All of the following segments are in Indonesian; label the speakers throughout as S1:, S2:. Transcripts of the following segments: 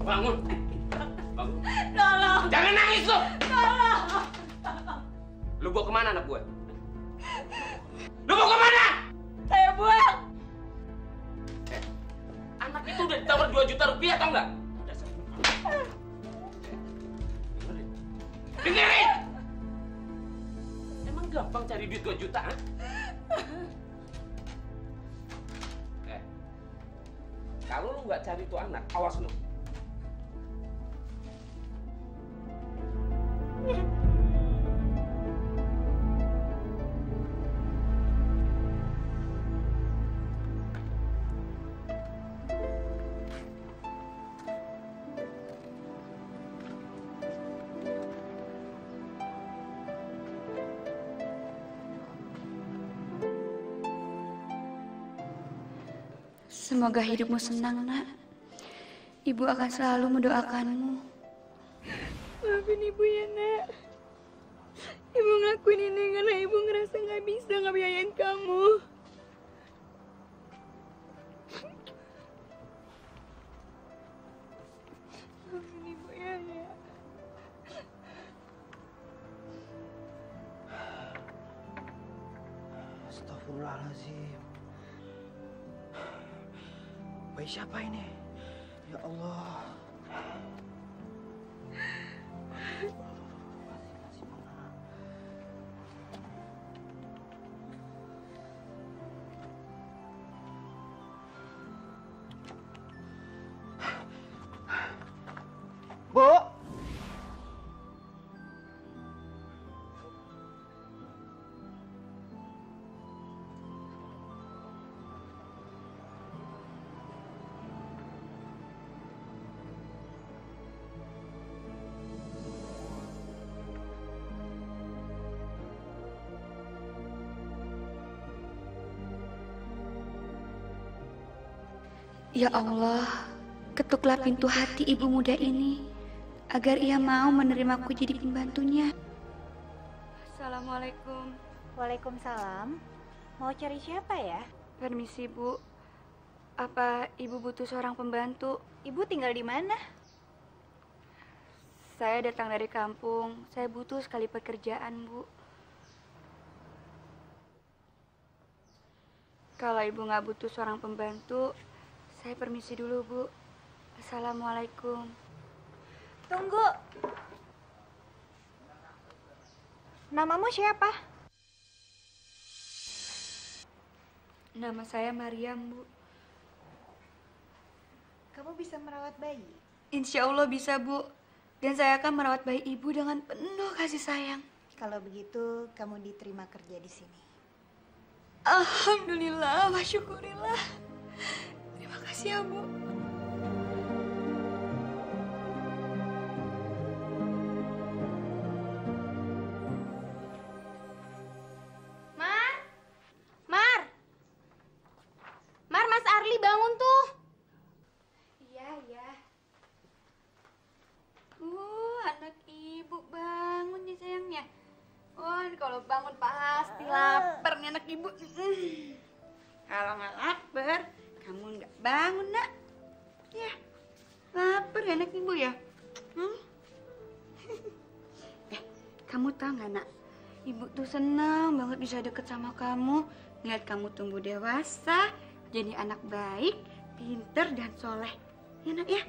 S1: Bangun. Bangun.
S2: Tolong.
S1: Jangan nangis lu.
S2: Tolong.
S1: Lu bawa kemana anak gue? Lu bawa kemana?
S2: Saya buang.
S1: Anak itu udah ditawar 2 juta rupiah, tau nggak? Dengerin! Emang gampang cari duit 2 juta, ha? Kalau lu nggak cari tuh anak, awas lu.
S3: Semoga hidupmu senang, nak. Ibu akan selalu mendoakanmu.
S2: Maafin ibu ya, nak. Ibu ngelakuin ini karena ibu ngerasa nggak bisa ngebiayain kamu. Maafin ibu ya, nak.
S4: Astagfirullahaladzim. Bayi siapa ini? Ya Allah. Bu.
S3: Ya Allah, ketuklah pintu hati ibu muda ini agar ia mau menerimaku jadi pembantunya. Assalamualaikum.
S5: Waalaikumsalam. Mau cari siapa ya?
S3: Permisi, Bu. Apa ibu butuh seorang pembantu?
S5: Ibu tinggal di mana?
S3: Saya datang dari kampung. Saya butuh sekali pekerjaan, Bu. Kalau ibu nggak butuh seorang pembantu, saya permisi dulu, Bu. Assalamualaikum.
S5: Tunggu. Namamu siapa?
S3: Nama saya Mariam, Bu.
S5: Kamu bisa merawat bayi?
S3: Insya Allah bisa, Bu. Dan saya akan merawat bayi ibu dengan penuh kasih sayang.
S5: Kalau begitu, kamu diterima kerja di sini.
S3: Alhamdulillah, wa syukurillah. Terima kasih ya, Bu.
S2: Mar, Mas Arli bangun tuh.
S3: Iya, iya. Anak ibu bangun nih sayangnya. Oh, kalau bangun pasti lapar nih anak ibu. Kalau nggak lapar, kamu nggak bangun, nak. Ya, lapar ya anak ibu ya. Kamu tahu nggak, nak? Ibu tuh senang banget bisa deket sama kamu. Ngeliat kamu tumbuh dewasa, jadi anak baik, pinter dan soleh. Ya, nak ya.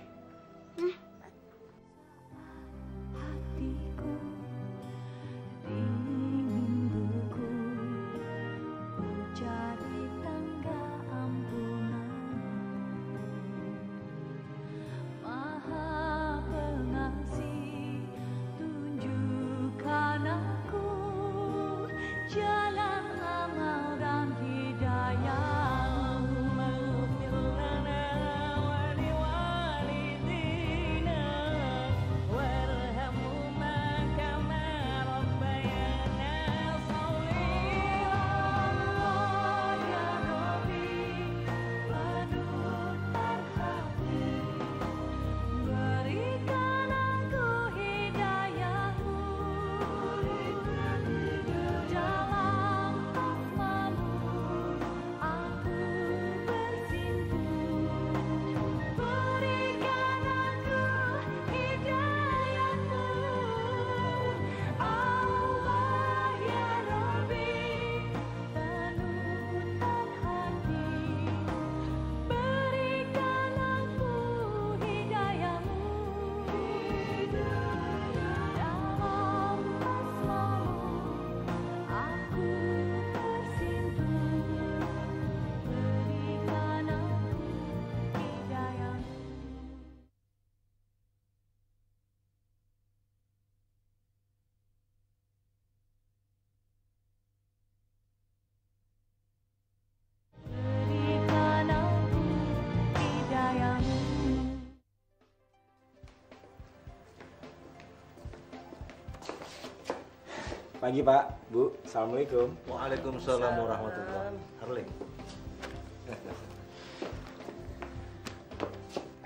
S6: Pagi Pak, Bu. Assalamualaikum.
S7: Waalaikumsalam warahmatullahi wabarakatuh.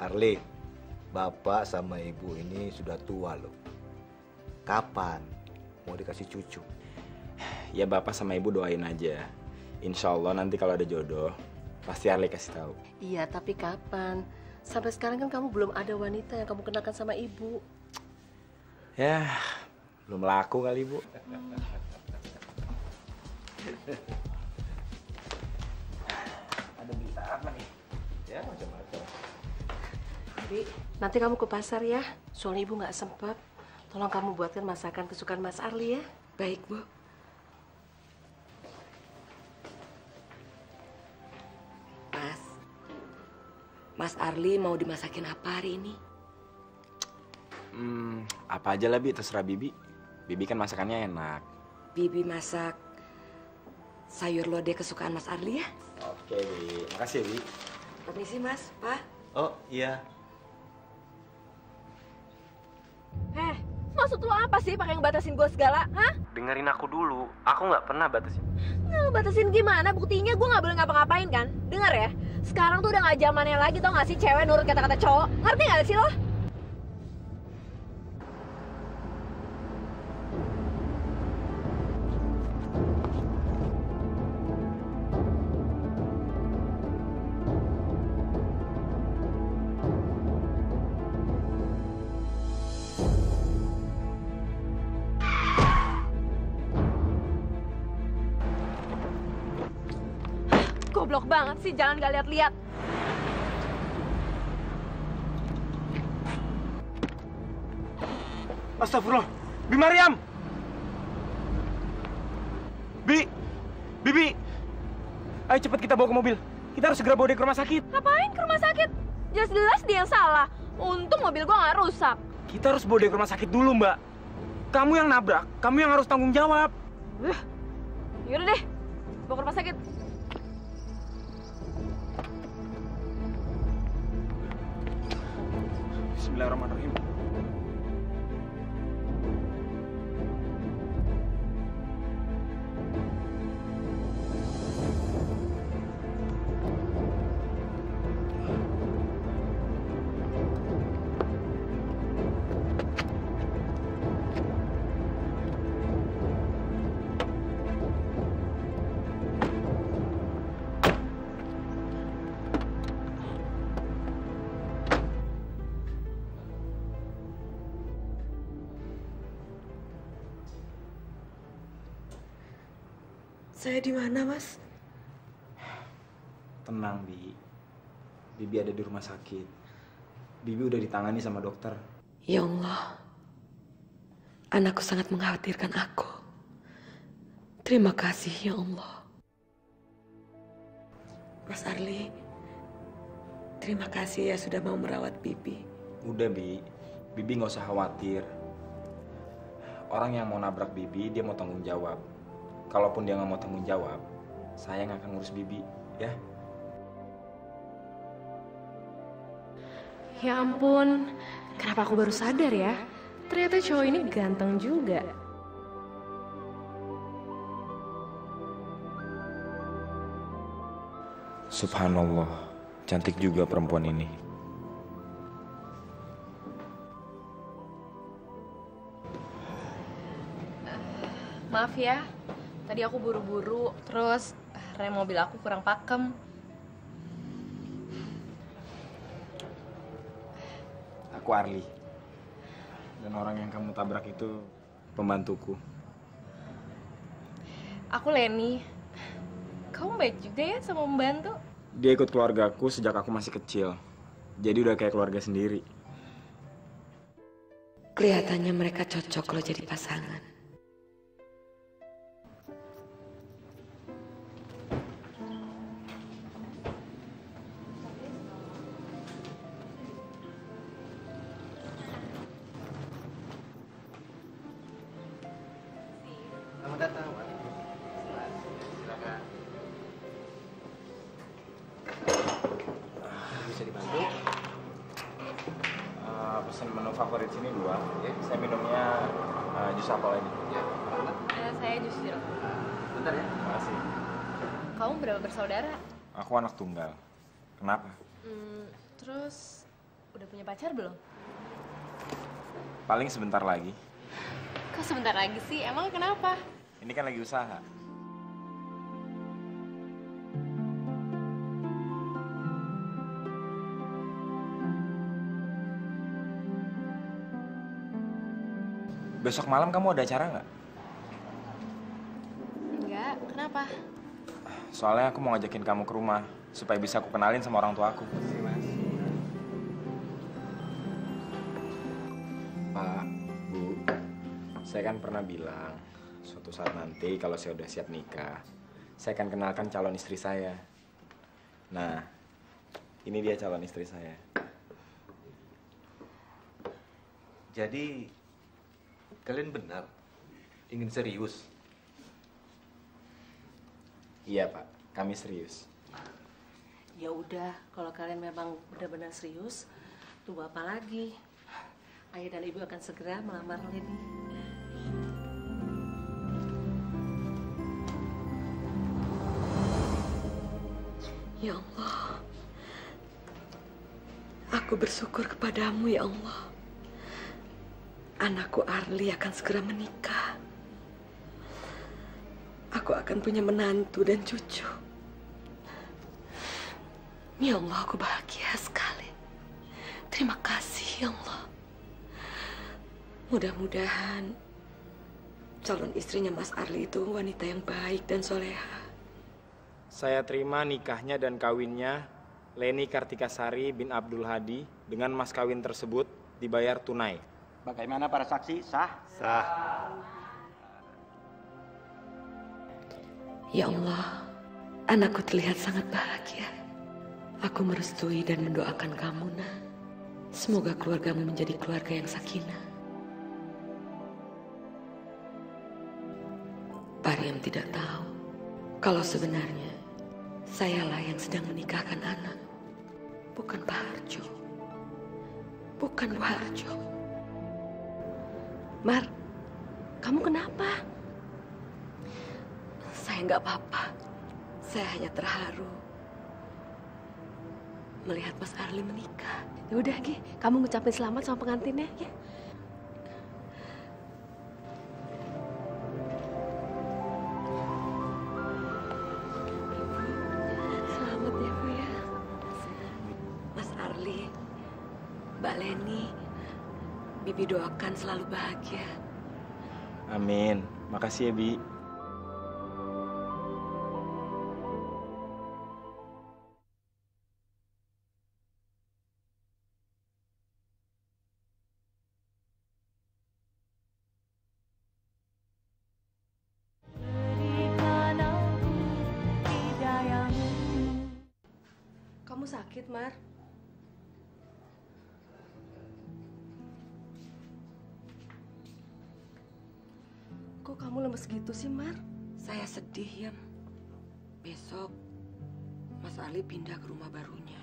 S7: Arli, Bapak sama Ibu ini sudah tua loh. Kapan mau dikasih cucu?
S6: Ya Bapak sama Ibu doain aja. Insya Allah nanti kalau ada jodoh, pasti Arli kasih tahu.
S8: Iya, tapi kapan? Sampai sekarang kan kamu belum ada wanita yang kamu kenalkan sama ibu.
S6: Ya, belum laku kali Bu. Ada berita apa nih?
S7: Ya macam-macam.
S8: Bi, nanti kamu ke pasar ya. Soalnya ibu nggak sempat. Tolong kamu buatkan masakan kesukaan Mas Arli ya.
S9: Baik, Bu. Mas Arli mau dimasakin apa hari ini?
S6: Apa aja lah Bi, terserah Bibi. Bibi kan masakannya enak.
S9: Bibi masak sayur lodeh kesukaan Mas Arli ya?
S6: Oke Bi, makasih Bi.
S9: Permisi Mas, Pak.
S7: Oh iya.
S2: Maksud lo apa sih pakai ngebatasin gue segala, hah?
S1: Dengerin aku dulu, aku nggak pernah batasin.
S2: Ngebatasin gimana? Buktinya gue nggak boleh ngapa-ngapain kan? Dengar ya, sekarang tuh udah nggak zamannya lagi tau nggak sih cewek nurut kata-kata cowok. Ngerti nggak sih lo? Goblok banget sih, jangan gak lihat-lihat.
S6: Astagfirullah. Bi Mariam. Bibi. Ayo cepat kita bawa ke mobil. Kita harus segera bawa dia ke rumah sakit.
S2: Ngapain ke rumah sakit? Jelas-jelas dia yang salah. Untung mobil gua nggak rusak.
S6: Kita harus bawa dia ke rumah sakit dulu, Mbak. Kamu yang nabrak, kamu yang harus tanggung jawab.
S2: Yaudah deh, bawa ke rumah sakit.
S6: Bismillahirrahmanirrahim.
S9: Saya di mana, Mas?
S6: Tenang, Bi. Bibi ada di rumah sakit. Bibi udah ditangani sama dokter.
S9: Ya Allah, anakku sangat mengkhawatirkan aku. Terima kasih, ya Allah. Mas Arli, terima kasih ya sudah mau merawat Bibi.
S6: Udah, Bi. Bibi nggak usah khawatir. Orang yang mau nabrak Bibi, dia mau tanggung jawab. Kalaupun dia nggak mau tanggung jawab, saya nggak akan ngurus Bibi, ya?
S10: Ya ampun, kenapa aku baru sadar ya? Ternyata cowok ini ganteng juga.
S6: Subhanallah, cantik juga perempuan ini.
S10: Maaf ya, tadi aku buru-buru, terus rem mobil aku kurang pakem.
S6: Aku Arli. Dan orang yang kamu tabrak itu pembantuku.
S10: Aku Leni. Kamu baik juga ya sama membantu?
S6: Dia ikut keluargaku sejak aku masih kecil. Jadi udah kayak keluarga sendiri.
S9: Kelihatannya mereka cocok kalau jadi pasangan.
S4: Selamat datang, Pak. Silakan. Bisa dibantu?
S6: Pesan menu favorit sini 2. Saya minumnya jus apel aja.
S4: Ya,
S10: Saya jus jeruk.
S1: Bentar ya.
S6: Makasih.
S10: Kamu berapa bersaudara?
S6: Aku anak tunggal. Kenapa?
S10: Terus udah punya pacar belum?
S6: Paling sebentar lagi.
S10: Kok sebentar lagi sih? Emang kenapa?
S6: Ini kan lagi usaha. Besok malam kamu ada acara nggak?
S10: Enggak, kenapa?
S6: Soalnya aku mau ngajakin kamu ke rumah supaya bisa aku kenalin sama orang tua aku. Pak, Bu, saya kan pernah bilang suatu saat nanti kalau saya udah siap nikah, saya akan kenalkan calon istri saya. Nah, ini dia calon istri saya.
S7: Jadi, kalian benar ingin serius?
S6: Iya, Pak. Kami serius.
S8: Ya udah, kalau kalian memang benar-benar serius, tunggu apa lagi? Ayah dan ibu akan segera melamar Leni.
S9: Ya Allah, aku bersyukur kepadamu ya Allah. Anakku Arli akan segera menikah. Aku akan punya menantu dan cucu. Ya Allah, aku bahagia sekali. Terima kasih ya Allah. Mudah-mudahan calon istrinya Mas Arli itu wanita yang baik dan soleha.
S6: Saya terima nikahnya dan kawinnya Leni Kartikasari bin Abdul Hadi dengan mas kawin tersebut dibayar tunai.
S11: Bagaimana para saksi? Sah?
S7: Sah.
S9: Ya Allah, anakku terlihat sangat bahagia. Aku merestui dan mendoakan kamu, Nak. Semoga keluargamu menjadi keluarga yang sakinah. Pariam tidak tahu kalau sebenarnya sayalah yang sedang menikahkan anak. Bukan Pak Harjo. Bukan Bu Harjo.
S8: Mar, kamu kenapa?
S9: Saya nggak apa-apa. Saya hanya terharu melihat Mas Arli menikah.
S8: Ya udah, Gi, kamu ngucapin selamat sama pengantinnya, ya.
S9: Selamat ya, Bu ya. Mas Arli, Mbak Leni, Bibi doakan selalu bahagia.
S6: Amin. Makasih ya, Bi.
S8: Kamu sakit, Mar? Kok kamu lemes gitu sih, Mar?
S9: Saya sedih, Yam. Besok Mas Arli pindah ke rumah barunya.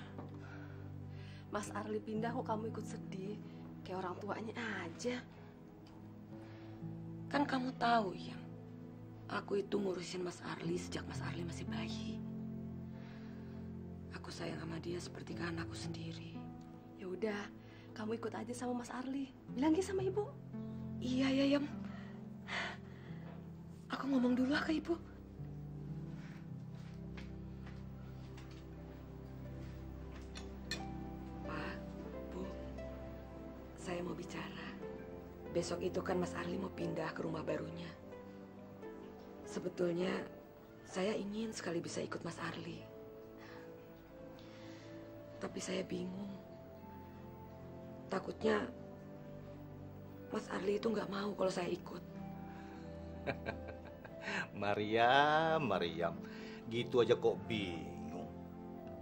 S8: Mas Arli pindah kok kamu ikut sedih? Kayak orang tuanya aja.
S9: Kan kamu tahu, Yam. Aku itu ngurusin Mas Arli sejak Mas Arli masih bayi. Aku sayang sama dia seperti ke anakku sendiri.
S8: Ya udah, kamu ikut aja sama Mas Arli. Bilangin sama ibu.
S9: Iya ya, Yam. Aku ngomong dulu ke ibu. Pak, Bu, saya mau bicara. Besok itu kan Mas Arli mau pindah ke rumah barunya. Sebetulnya saya ingin sekali bisa ikut Mas Arli. Tapi saya bingung. Takutnya Mas Arli itu nggak mau kalau saya ikut.
S7: Mariam, gitu aja kok bingung.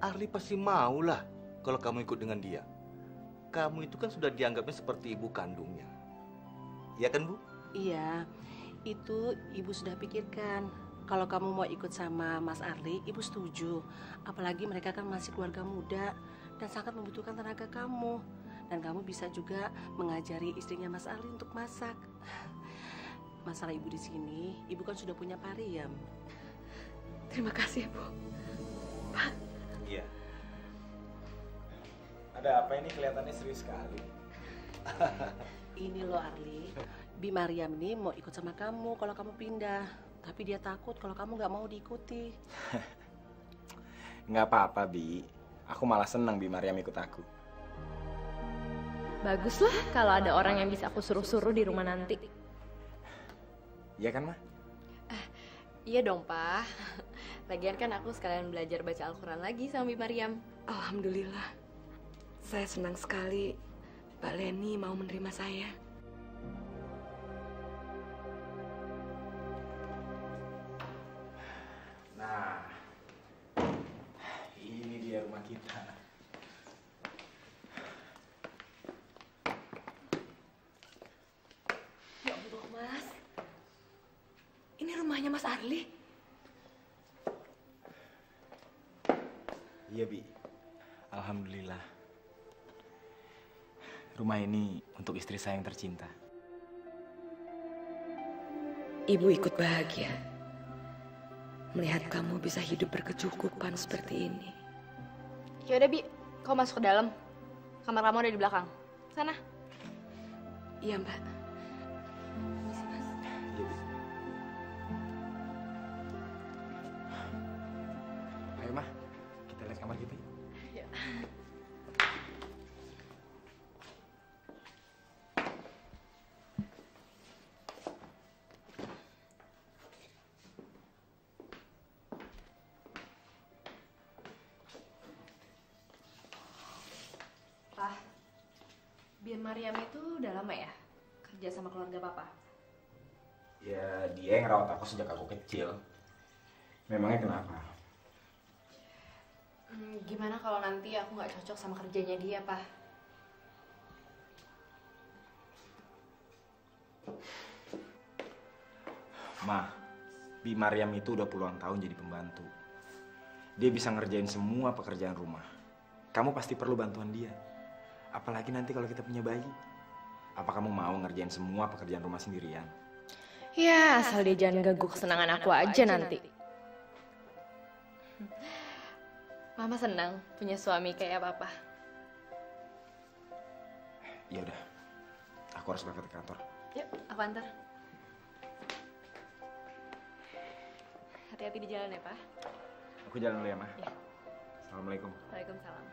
S7: Arli pasti mau lah kalau kamu ikut dengan dia. Kamu itu kan sudah dianggapnya seperti ibu kandungnya. Iya kan, Bu?
S8: Iya, itu ibu sudah pikirkan. Kalau kamu mau ikut sama Mas Arli, ibu setuju. Apalagi mereka kan masih keluarga muda dan sangat membutuhkan tenaga kamu. Dan kamu bisa juga mengajari istrinya Mas Arli untuk masak. masalah ibu di sini, ibu kan sudah punya Pak Riam.
S9: Terima kasih, Bu. Pak.
S6: Iya. Ada apa ini kelihatannya serius sekali?
S8: Ini loh Arli, Bi Mariam ini mau ikut sama kamu kalau kamu pindah. Tapi dia takut kalau kamu nggak mau diikuti.
S6: Nggak apa-apa, Bi. Aku malah senang Bi Mariam ikut aku.
S10: Bagus lah kalau ada orang yang bisa aku suruh-suruh di rumah nanti.
S6: Iya kan, Ma?
S10: Iya dong, Pak. Lagian kan aku sekalian belajar baca Al-Quran lagi sama Bi Mariam.
S9: Alhamdulillah. Saya senang sekali Mbak Leni mau menerima saya.
S6: Nah, ini dia rumah kita.
S9: Ya Allah, Mas. Ini rumahnya Mas Arli.
S6: Iya, Bi. Alhamdulillah. Rumah ini untuk istri saya yang tercinta.
S9: Ibu ikut bahagia melihat kamu bisa hidup berkecukupan seperti ini.
S10: Ya udah, Bi. Kau masuk ke dalam. Kamar kamu ada di belakang. Sana.
S9: Iya, Mbak.
S6: Ayo, Ma. Kita lihat kamar kita.
S10: Ya. Pak, Bi Mariam itu udah lama ya kerja sama keluarga Papa?
S6: Ya, dia yang ngerawat aku sejak aku kecil. Memangnya kenapa?
S10: Gimana kalau nanti aku nggak cocok sama kerjanya dia, Pak?
S6: Ma, Bi Mariam itu udah puluhan tahun jadi pembantu. Dia bisa ngerjain semua pekerjaan rumah. Kamu pasti perlu bantuan dia. Apalagi nanti kalau kita punya bayi. Apa kamu mau ngerjain semua pekerjaan rumah sendirian?
S10: Ya, asal dia jangan ganggu kesenangan aku aja nanti. Mama senang punya suami kayak Papa.
S6: Ya udah, aku harus berangkat ke kantor.
S10: Yuk, aku antar. Hati-hati di jalan ya, Pak.
S6: Aku jalan dulu ya, Ma.
S10: Ya.
S6: Assalamualaikum.
S10: Waalaikumsalam.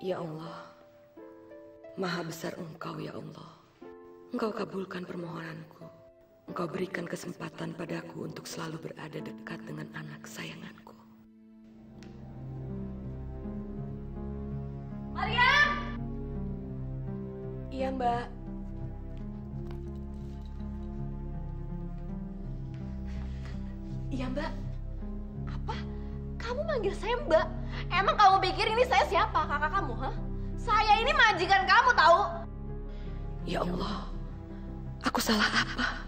S9: Ya Allah, Maha besar Engkau ya Allah. Engkau kabulkan permohonanku. Engkau berikan kesempatan padaku untuk selalu berada dekat dengan anak kesayanganku.
S10: Mariam!
S9: Iya, Mbak. Iya, Mbak.
S10: Apa? Kamu manggil saya Mbak? Emang kamu pikir ini saya siapa? Kakak kamu, ha? Saya ini majikan kamu, tahu?
S9: Ya Allah, aku salah apa?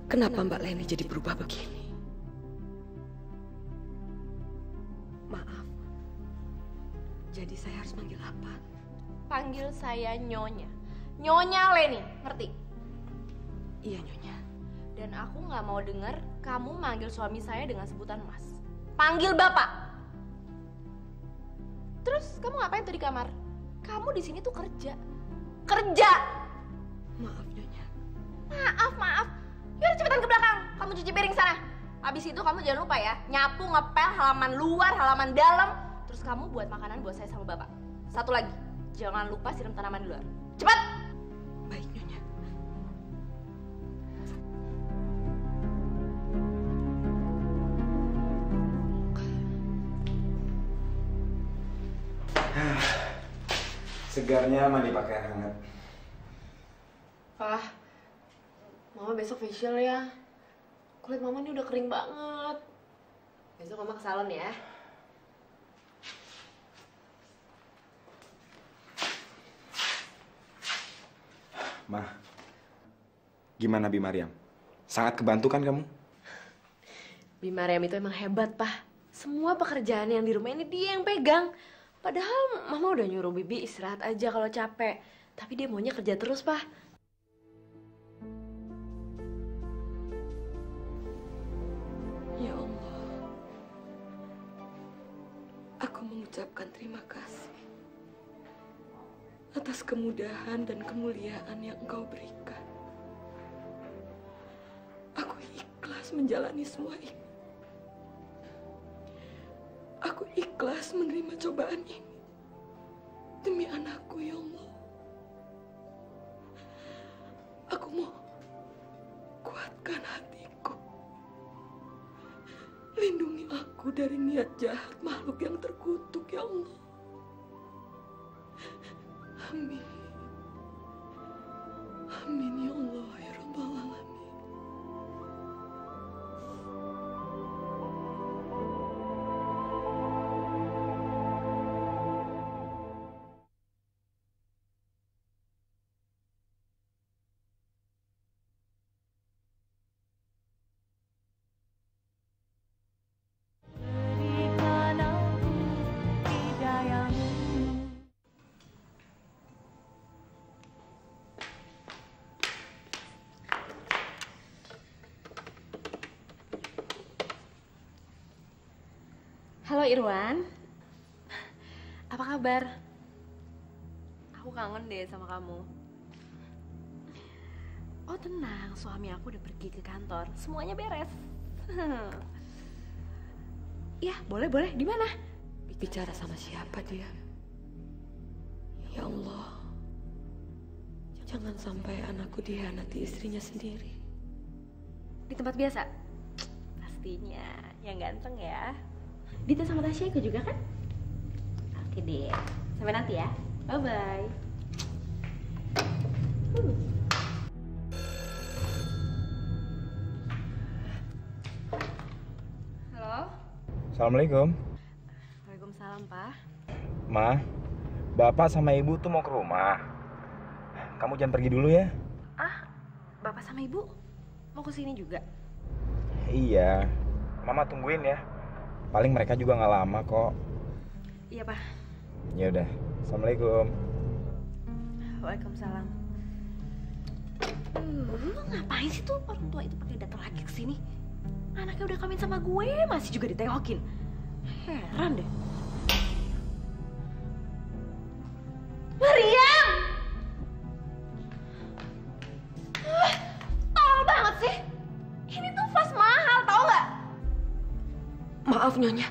S9: Kenapa Mbak Leni jadi berubah begini? Maaf. Jadi saya harus manggil apa?
S10: Panggil saya Nyonya. Nyonya Leni, ngerti?
S9: Iya, Nyonya.
S10: Dan aku nggak mau dengar kamu manggil suami saya dengan sebutan Mas. Panggil Bapak. Terus kamu ngapain tuh di kamar? Kamu di sini tuh kerja. Kerja.
S9: Maaf, Nyonya.
S10: Maaf. Yaudah cepetan ke belakang. Kamu cuci piring sana. Abis itu kamu jangan lupa ya, nyapu, ngepel halaman luar, halaman dalam. Terus kamu buat makanan buat saya sama bapak. Satu lagi, jangan lupa siram tanaman di luar. Cepat!
S9: Baik, Nyonya.
S6: Segarnya mandi pakai air hangat.
S10: Pak, Mama besok facial ya. Kulit Mama ini udah kering banget. Besok Mama ke salon ya.
S6: Mah, gimana Bi Mariam? Sangat kebantu kan kamu?
S10: Bi Mariam itu emang hebat, Pak. Semua pekerjaan yang di rumah ini dia yang pegang. Padahal Mama udah nyuruh Bibi istirahat aja kalau capek. Tapi dia maunya kerja terus, Pak.
S9: Ya Allah, aku mengucapkan terima kasih atas kemudahan dan kemuliaan yang Engkau berikan. Aku ikhlas menjalani semua ini. Aku ikhlas menerima cobaan ini demi anakku, ya Allah. Aku mau kuatkan hatiku. Lindungi aku dari niat jahat makhluk yang terkutuk, ya Allah. Amin. Amin ya Allah ya Rabbal Alamin.
S10: Halo Irwan. Apa kabar? Aku kangen deh sama kamu. Oh tenang, suami aku udah pergi ke kantor. Semuanya beres. Ya, boleh. Di mana?
S9: Bicara sama siapa dia? Ya Allah, jangan sampai anakku dihianati istrinya sendiri.
S10: Di tempat biasa? Pastinya, yang ganteng ya. Dita sama Tasya ikut juga kan? Oke deh, sampai nanti ya. Bye-bye. Halo?
S6: Assalamualaikum.
S10: Waalaikumsalam, Pak.
S6: Ma, Bapak sama Ibu tuh mau ke rumah. Kamu jangan pergi dulu ya.
S10: Ah, Bapak sama Ibu mau ke sini juga?
S6: Iya, Mama tungguin ya. Paling mereka juga nggak lama kok.
S10: Iya, Pak.
S6: Ya udah, assalamualaikum.
S10: Waalaikumsalam. Lu ngapain sih tuh orang tua itu pakai datang lagi ke sini? Anaknya udah kawin sama gue, masih juga ditengokin. Heran deh. Mariam! Tol banget sih. Ini tuh vas mahal, tau nggak?
S9: Maaf Nyonya.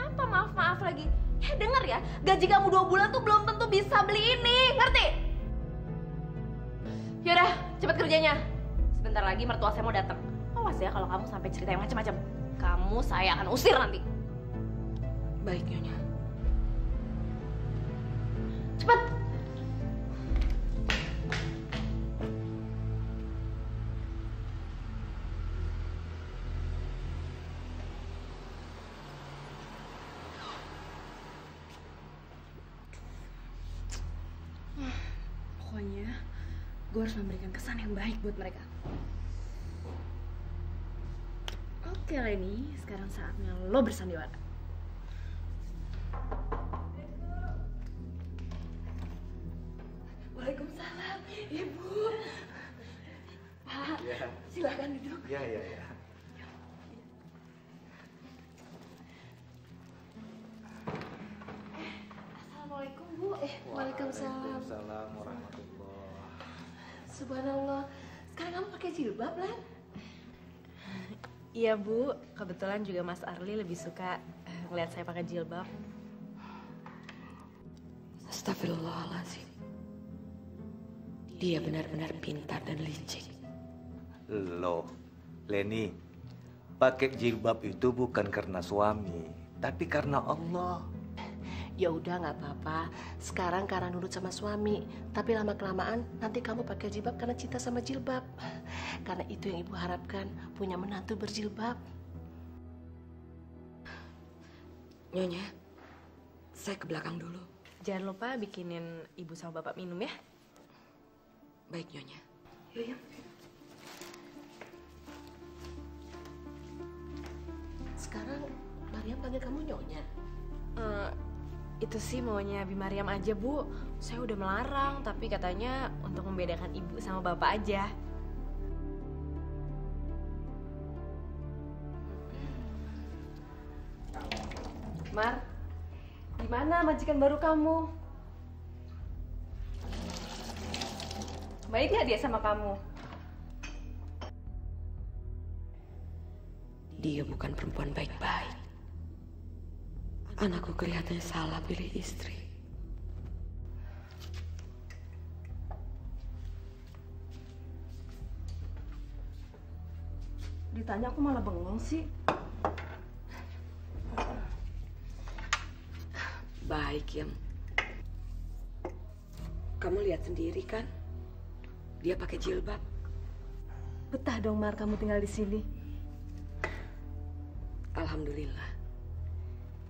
S10: Apa maaf lagi? Denger ya, gaji kamu 2 bulan tuh belum tentu bisa beli ini, ngerti? Yaudah, cepet kerjanya. Sebentar lagi mertua saya mau datang. Awas ya kalau kamu sampai cerita yang macam-macam. Kamu saya akan usir nanti.
S9: Baik Nyonya.
S10: Cepet. Pokoknya gue harus memberikan kesan yang baik buat mereka. Oke Leni, sekarang saatnya lo bersandiwara.
S9: Waalaikumsalam, Ibu. Pak, silakan duduk.
S7: Iya.
S10: Assalamualaikum Bu. Waalaikumsalam.
S7: Waalaikumsalam warahmatullahi.
S10: Subhanallah. Sekarang kamu pakai jilbab, Lan? Iya Bu, kebetulan juga Mas Arli lebih suka ngeliat saya pakai jilbab.
S9: Astagfirullahaladzim. Dia benar-benar pintar dan licik.
S7: Loh, Leni, pakai jilbab itu bukan karena suami, tapi karena Allah.
S8: Ya udah nggak apa-apa. Sekarang karena nurut sama suami, tapi lama kelamaan nanti kamu pakai jilbab karena cinta sama jilbab. Karena itu yang ibu harapkan, punya menantu berjilbab.
S9: Nyonya, saya ke belakang dulu.
S10: Jangan lupa bikinin ibu sama bapak minum ya.
S9: Baik Nyonya.
S8: Yuk. Sekarang Mariam panggil kamu Nyonya.
S10: Itu sih maunya Bi Mariam aja Bu. Saya udah melarang, tapi katanya untuk membedakan ibu sama bapak aja. Mar, gimana majikan baru kamu? Baik nggak dia sama kamu?
S9: Dia bukan perempuan baik-baik. Anakku kelihatannya salah pilih istri.
S10: Ditanya aku malah bengong sih.
S9: Baik, Yem. Kamu lihat sendiri kan? Dia pakai jilbab.
S10: Betah dong Mar kamu tinggal di sini.
S9: Alhamdulillah.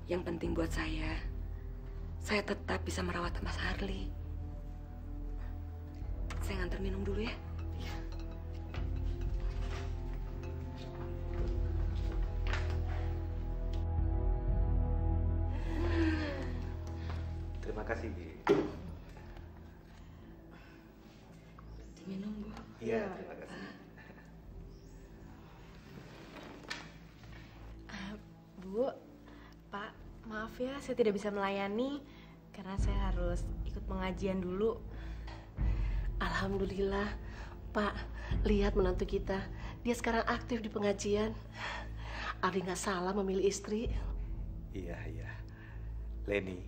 S9: Yang penting buat saya tetap bisa merawat Mas Arli. Saya nganter minum dulu ya.
S7: Terima kasih, Bi.
S9: Minum, Bu.
S7: Iya, terima kasih.
S10: Bu, Pak, maaf ya saya tidak bisa melayani karena saya harus ikut pengajian dulu.
S8: Alhamdulillah, Pak, lihat menantu kita. Dia sekarang aktif di pengajian. Arli nggak salah memilih istri.
S7: Iya. Leni,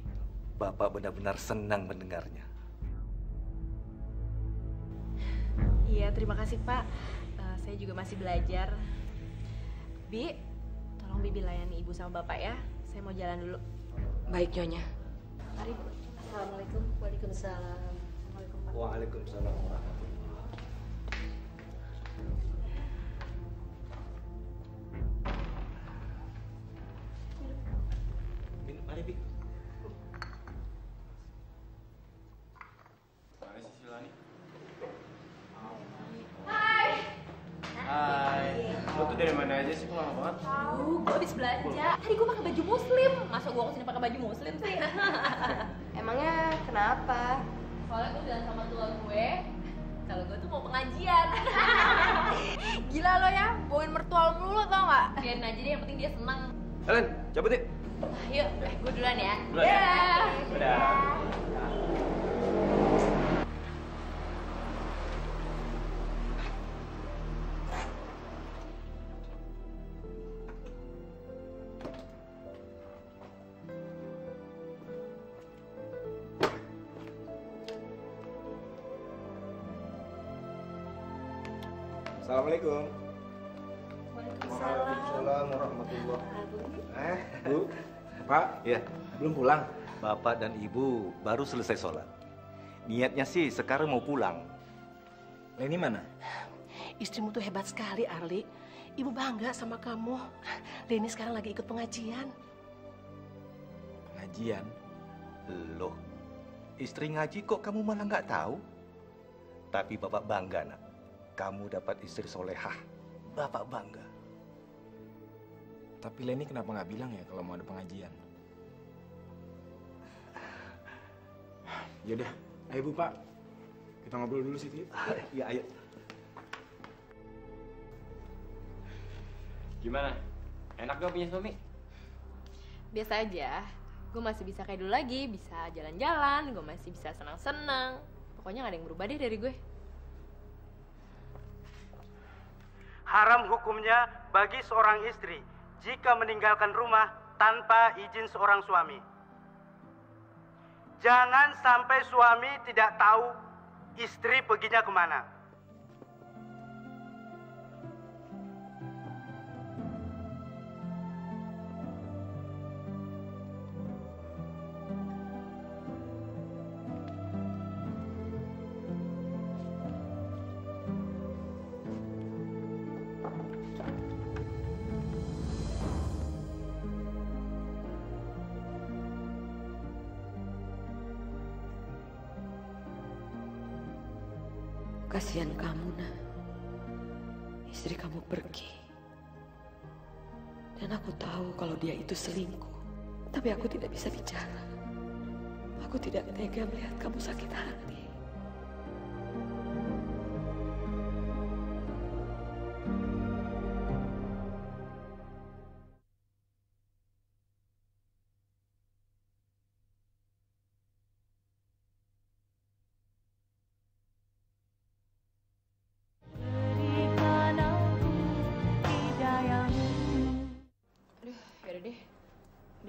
S7: Bapak benar-benar senang mendengarnya.
S10: Iya, terima kasih Pak. Saya juga masih belajar. Bi, tolong Bibi layani ibu sama bapak ya. Saya mau jalan dulu.
S9: Baik, Nyonya.
S8: Mari, Bu. Assalamualaikum. Waalaikumsalam.
S7: Waalaikumsalam warahmatullahi. Mari, Bi.
S6: Hai. Lo tuh dari mana aja sih? Kok lama banget?
S10: Tahu, gue habis belanja. Tadi gue pakai baju muslim. Masa gue kesini pakai baju muslim sih? Emangnya kenapa? Soalnya gue bilang sama tua gue, kalau gue tuh mau pengajian. Gila lo ya, bawain mertua mulu tau gak? Biarin aja deh, yang penting dia senang.
S6: Helen, cabut yuk.
S10: Yuk, gue duluan ya.
S6: Duluan ya. Udah. Assalamualaikum.
S7: Waalaikumsalam warahmatullahi.
S6: Bu, Pak,
S7: Ya,
S6: belum pulang.
S7: Bapak dan Ibu baru selesai sholat. Niatnya sih sekarang mau pulang.
S6: Leni mana?
S8: Istrimu tuh hebat sekali, Arli. Ibu bangga sama kamu. Leni sekarang lagi ikut pengajian.
S6: Pengajian.
S7: Loh, istri ngaji kok kamu malah nggak tahu? Tapi Bapak bangga, nak. Kamu dapat istri solehah. Bapak bangga.
S6: Tapi Leni kenapa nggak bilang ya kalau mau ada pengajian? Yaudah, ayo Bu, Pak. Kita ngobrol dulu situ.
S7: Ya, ayo.
S1: Gimana? Enak gak punya suami?
S10: Biasa aja. Gue masih bisa kayak dulu lagi, bisa jalan-jalan, gue masih bisa senang-senang. Pokoknya gak ada yang berubah deh dari gue.
S12: haram hukumnya bagi seorang istri jika meninggalkan rumah tanpa izin seorang suami. Jangan sampai suami tidak tahu istri perginya kemana.
S9: Kasihan kamu, Nak. Istri kamu pergi. Dan aku tahu kalau dia itu selingkuh. Tapi aku tidak bisa bicara. Aku tidak tega melihat kamu sakit hati.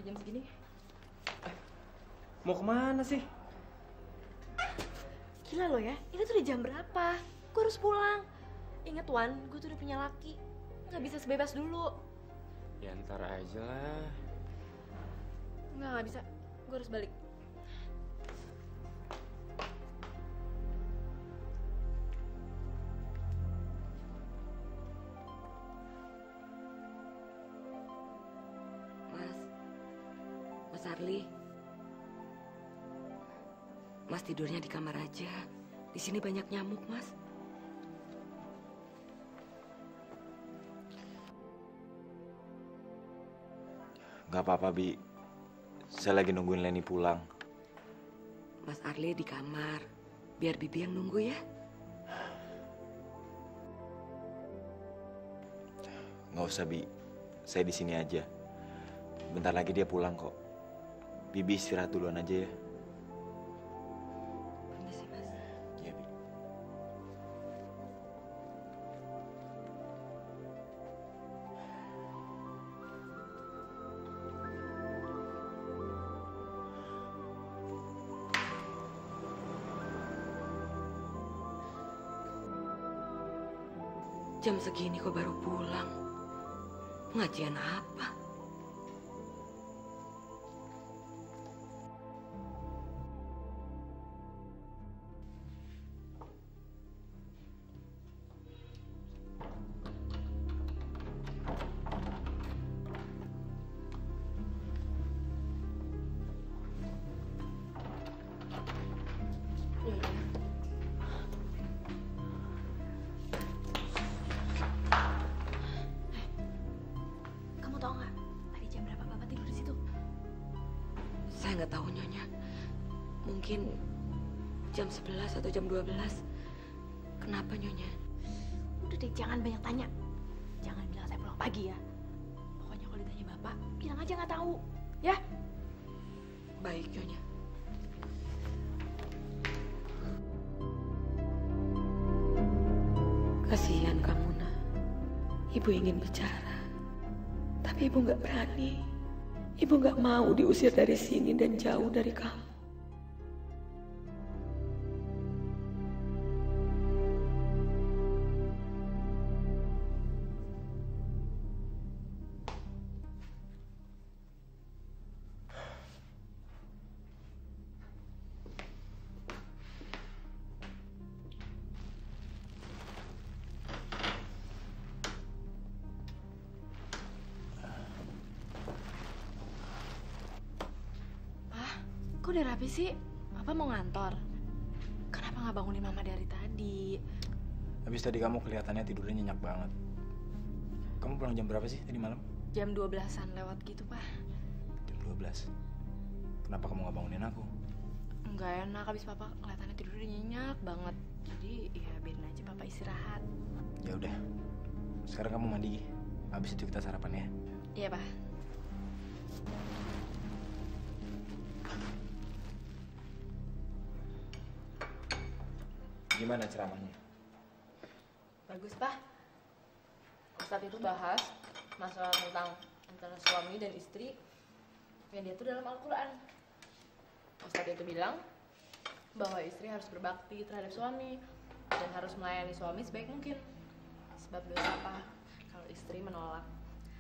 S10: Jam segini.
S6: Mau kemana sih?
S10: Gila lo ya, ini tuh udah jam berapa? Gue harus pulang. Ingat Wan, gue tuh udah punya laki. Gak bisa sebebas dulu.
S6: Ya ntar aja lah.
S10: Gak bisa. Gue harus balik.
S9: Mas Arli, Mas tidurnya di kamar aja. Di sini banyak nyamuk, Mas.
S6: Gak apa-apa, Bi. Saya lagi nungguin Leni pulang.
S9: Mas Arli di kamar. Biar Bibi yang nunggu ya.
S6: Nggak usah, Bi. Saya di sini aja. Bentar lagi dia pulang kok. Bibi istirahat duluan aja ya.
S9: Permisi, Mas.
S6: Iya, Bi.
S9: Jam segini kok baru pulang? Pengajian apa?
S10: Kamu tau nggak tadi jam berapa Bapak tidur di situ?
S9: Saya nggak tahu, Nyonya. Mungkin jam 11 atau jam 12. Kenapa, Nyonya?
S10: Udah deh, jangan banyak tanya. Jangan bilang saya pulang pagi ya. Pokoknya kalau ditanya Bapak, bilang aja nggak tahu. Ya?
S9: Baik, Nyonya. Kasihan kamu, Nak. Ibu ingin bicara. Tapi Ibu nggak berani. Ibu nggak mau diusir dari sini dan jauh dari kamu.
S10: Kok udah rapi sih? Papa mau ngantor. Kenapa nggak bangunin Mama dari tadi?
S6: Habis tadi kamu kelihatannya tidurnya nyenyak banget. Kamu pulang jam berapa sih tadi malam?
S10: Jam 12-an lewat gitu, Pak.
S6: Jam 12. Kenapa kamu nggak bangunin aku?
S10: Nggak enak, habis Papa kelihatannya tidurnya nyenyak banget. Jadi ya biarin aja Papa istirahat.
S6: Ya udah. Sekarang kamu mandi. Habis itu kita sarapan ya.
S10: Iya, Pak.
S6: Gimana ceramahnya?
S10: Bagus, Pak. Ustadz itu bahas masalah tentang antara suami dan istri yang dia tuh dalam Al-Quran. Ustadz itu bilang bahwa istri harus berbakti terhadap suami dan harus melayani suami sebaik mungkin. Sebab dosa apa kalau istri menolak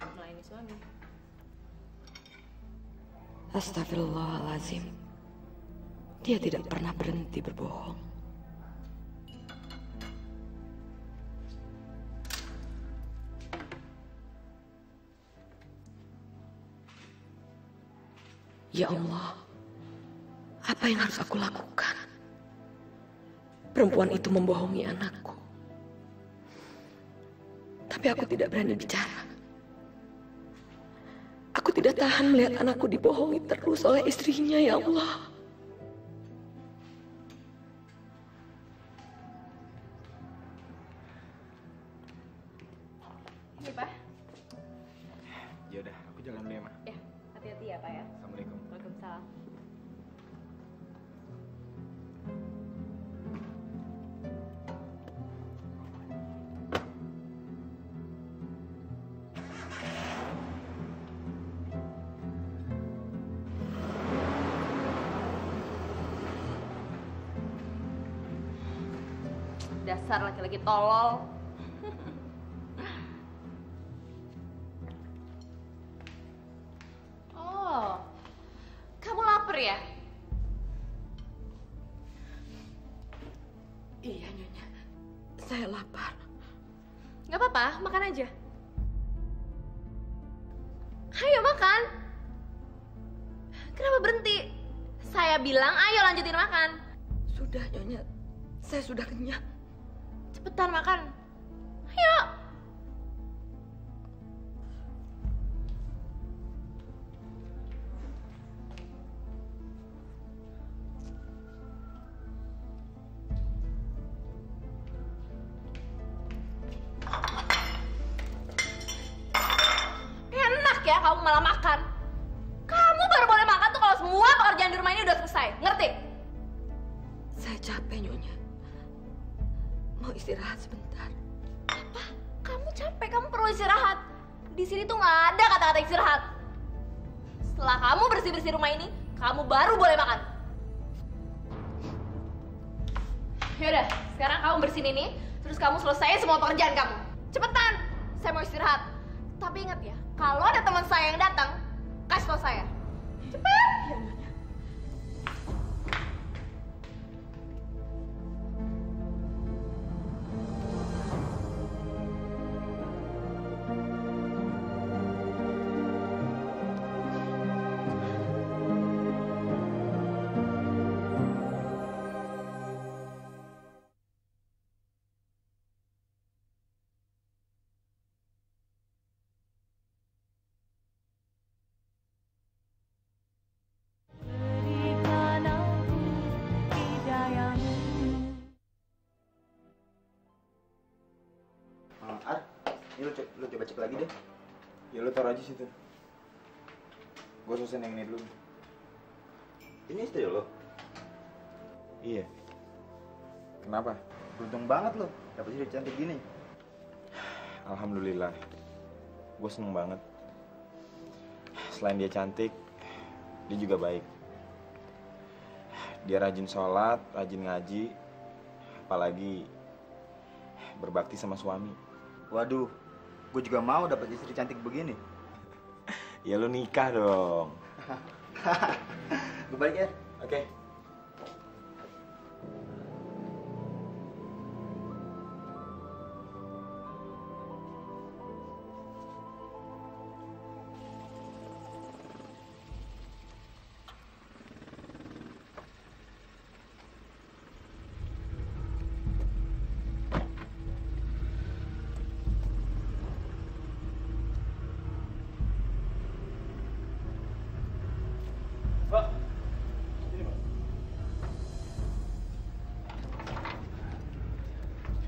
S10: melayani suami?
S9: Astagfirullahalazim. Dia tidak pernah berhenti berbohong. Ya Allah, apa yang harus aku lakukan? Perempuan itu membohongi anakku. Tapi aku tidak berani bicara. Aku tidak tahan melihat anakku dibohongi terus oleh istrinya, ya Allah.
S10: Iya, Pak.
S6: Ya udah, aku jalan dulu ya, Ma.
S10: Ya, hati-hati ya, Pak ya.
S6: Assalamualaikum.
S10: Waalaikumsalam. Dasar laki-laki tolol. Oh, kamu lapar ya?
S9: Iya, Nyonya. Saya lapar.
S10: Gak apa-apa, makan aja. Ayo makan. Kenapa berhenti? Saya bilang ayo lanjutin makan.
S9: Sudah, Nyonya. Saya sudah kenyang.
S10: Cepetan makan. Ayo. Enak ya kamu malah makan. Kamu baru boleh makan tuh kalau semua pekerjaan di rumah ini udah selesai. Ngerti?
S9: Saya capek, Nyonya. Mau istirahat sebentar.
S10: Apa? Kamu capek, kamu perlu istirahat. Di sini tuh nggak ada kata-kata istirahat. Setelah kamu bersih-bersih rumah ini, kamu baru boleh makan. Yaudah, sekarang kamu bersihin ini, terus kamu selesaiin semua pekerjaan kamu. Cepetan, saya mau istirahat. Tapi ingat ya, kalau ada teman saya yang datang, kasih tau saya. Cepet!
S6: Ini lu coba cek lagi deh. Ya lu taruh aja situ. Gue selesai yang ini dulu.
S7: Ini istri lo?
S6: Iya. Kenapa?
S11: Beruntung banget lo, dapet istri cantik gini.
S6: Alhamdulillah. Gue seneng banget. Selain dia cantik, dia juga baik. Dia rajin sholat, rajin ngaji, apalagi berbakti sama suami.
S11: Waduh, gue juga mau dapat istri cantik begini.
S6: Ya lu nikah dong.
S11: Gue balik ya.
S6: Oke.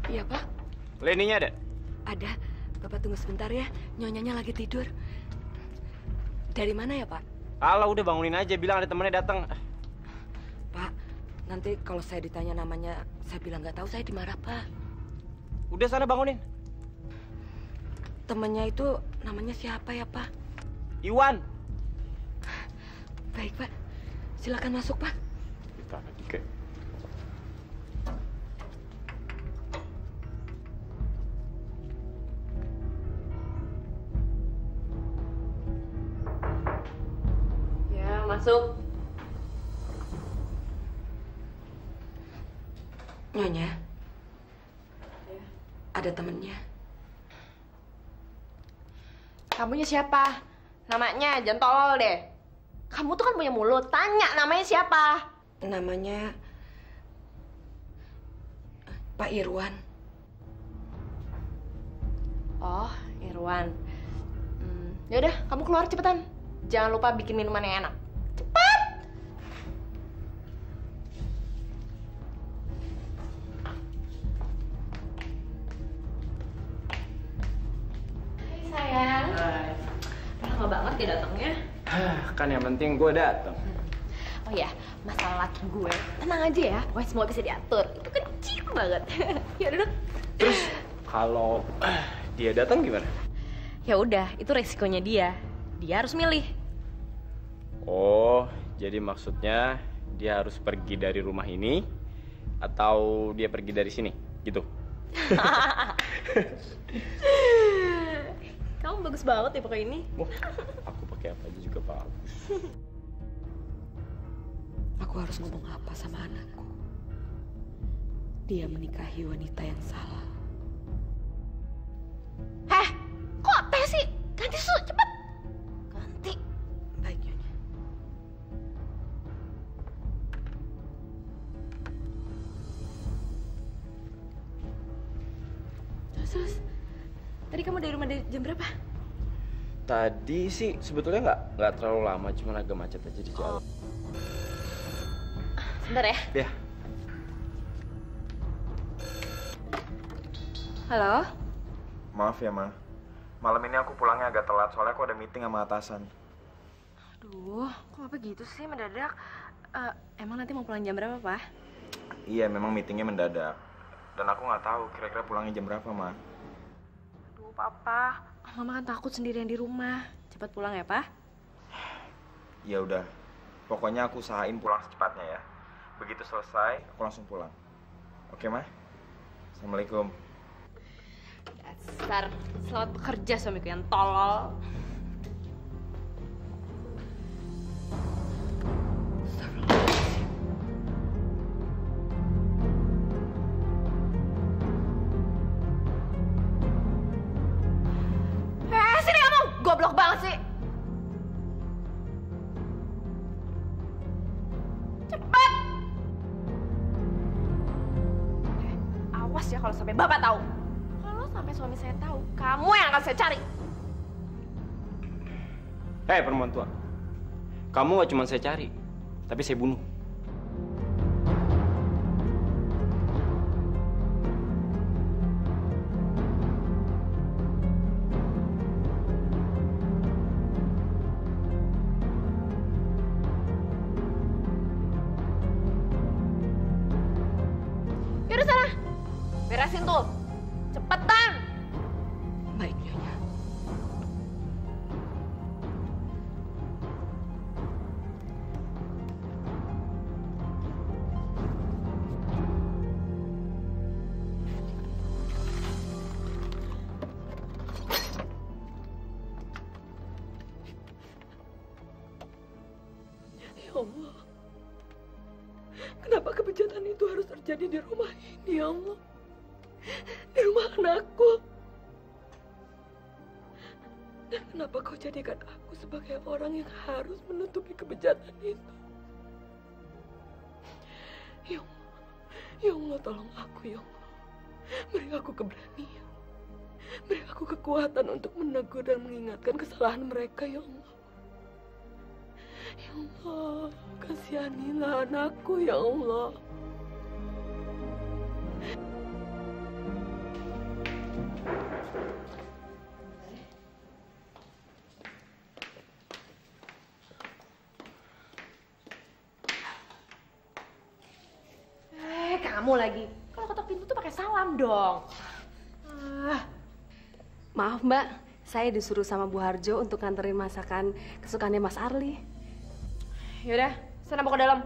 S9: Iya, Pak.
S1: Leninya ada?
S9: Ada. Bapak tunggu sebentar ya. Nyonyanya lagi tidur. Dari mana ya, Pak?
S1: Kalau udah bangunin aja, bilang ada temennya datang.
S9: Pak, nanti kalau saya ditanya namanya, saya bilang nggak tahu, saya dimarah, Pak.
S1: Udah sana bangunin.
S9: temannya itu namanya siapa ya, Pak?
S6: Iwan.
S9: Baik, Pak. Silakan masuk, Pak.
S6: Kita Dike.
S10: Ya, masuk.
S9: Nyonya. Ada temennya.
S10: Kamunya siapa? Namanya jangan tolol deh. Kamu tuh kan punya mulut. Tanya namanya siapa?
S9: Namanya Pak Irwan.
S10: Oh, Irwan. Ya udah, kamu keluar cepetan. Jangan lupa bikin minuman yang enak. Cepat! Hai sayang.
S6: Hai.
S10: Lama banget dia datangnya.
S6: Kan yang penting gue datang.
S10: Oh ya, masalah laki gue, tenang aja ya. Wah, semua bisa diatur. Itu kecil banget. Ya udah.
S6: Terus kalau dia datang gimana?
S10: Ya udah, itu resikonya dia. Dia harus milih.
S6: Oh, jadi maksudnya dia harus pergi dari rumah ini atau dia pergi dari sini, gitu?
S10: Kamu bagus banget ya pakai ini.
S6: Oh, aku pakai apa aja juga bagus.
S9: Aku harus ngomong apa sama anakku? Dia menikahi wanita yang salah.
S10: Heh, kok teh sih? Ganti susu, cepet. Ganti.
S9: Baik, Nyonya.
S10: Terus, tadi kamu dari rumah dari jam berapa?
S6: Tadi sih sebetulnya nggak terlalu lama, cuma agak macet aja di jalan.
S10: Sebentar ya.
S6: Ya.
S10: Halo?
S11: Maaf ya, Ma. Malam ini aku pulangnya agak telat, soalnya aku ada meeting sama atasan.
S10: Aduh, kok apa gitu sih mendadak? Emang nanti mau pulang jam berapa, Pak?
S11: Iya, memang meetingnya mendadak. Dan aku nggak tahu kira-kira pulangnya jam berapa, Ma.
S10: Aduh, Papa. Mama kan takut sendirian di rumah. Cepat pulang ya, Pak?
S11: Ya udah, pokoknya aku usahain pulang secepatnya ya. Begitu selesai, aku langsung pulang. Oke, Ma? Assalamualaikum.
S10: Dasar, selamat bekerja suamiku yang tolol. Sini kamu, goblok banget sih. Cepet. Awas ya kalau sampai Bapak tahu. Kalau sampai suami saya tahu, kamu yang akan saya cari.
S6: Hei perempuan tua, kamu gak cuma saya cari, tapi saya bunuh.
S10: Yaudah sana, beresin tuh. Cepetan.
S9: Baik, Nyonya.
S2: Ya Allah. Kenapa kebejatan itu harus terjadi di rumah ini, ya Allah? Di rumah anakku. Dan kenapa kau jadikan aku sebagai orang yang harus menutupi kebejatan itu? Ya Allah, tolong aku, ya Allah. Beri aku keberanian. Beri aku kekuatan untuk menegur dan mengingatkan kesalahan mereka, ya Allah. Ya Allah, kasihanilah anakku, ya Allah.
S10: Kamu lagi. Kalau ketok pintu tuh pakai salam dong.
S8: Maaf Mbak, saya disuruh sama Bu Harjo untuk nganterin masakan kesukaannya Mas Arli.
S10: Yaudah, sana bawa ke dalam.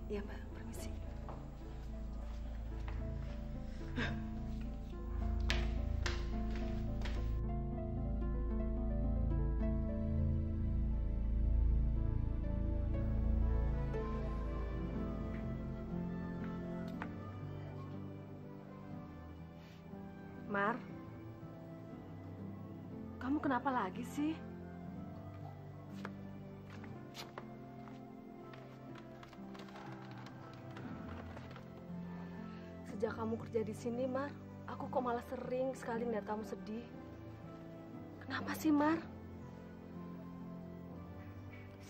S8: Iya Mbak, permisi. Mar, kamu kenapa lagi sih? Sejak kamu kerja di sini, Mar, aku kok malah sering sekali ngeliat kamu sedih. Kenapa sih, Mar?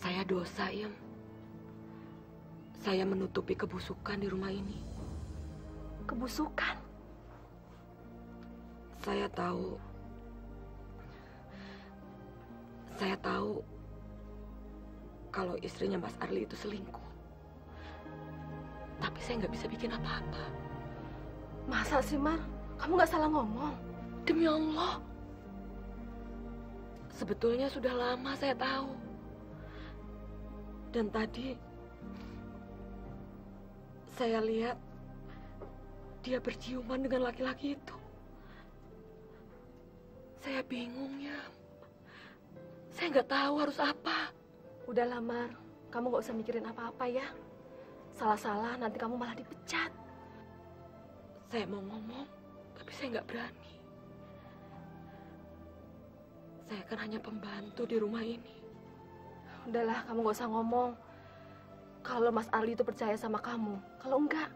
S9: Saya dosa, Yem. Saya menutupi kebusukan di rumah ini.
S8: Kebusukan?
S9: Saya tahu kalau istrinya Mas Arli itu selingkuh. Tapi saya nggak bisa bikin apa-apa.
S8: Masa sih, Mar? Kamu nggak salah ngomong?
S9: Demi Allah. Sebetulnya sudah lama saya tahu. Dan tadi saya lihat dia berciuman dengan laki-laki itu. Saya bingung ya. Saya nggak tahu harus apa.
S8: Udahlah, Mar. Kamu nggak usah mikirin apa-apa ya. Salah-salah nanti kamu malah dipecat.
S9: Saya mau ngomong, tapi saya nggak berani. Saya kan hanya pembantu di rumah ini.
S8: Udahlah, kamu nggak usah ngomong. Kalau Mas Arli itu percaya sama kamu, kalau enggak,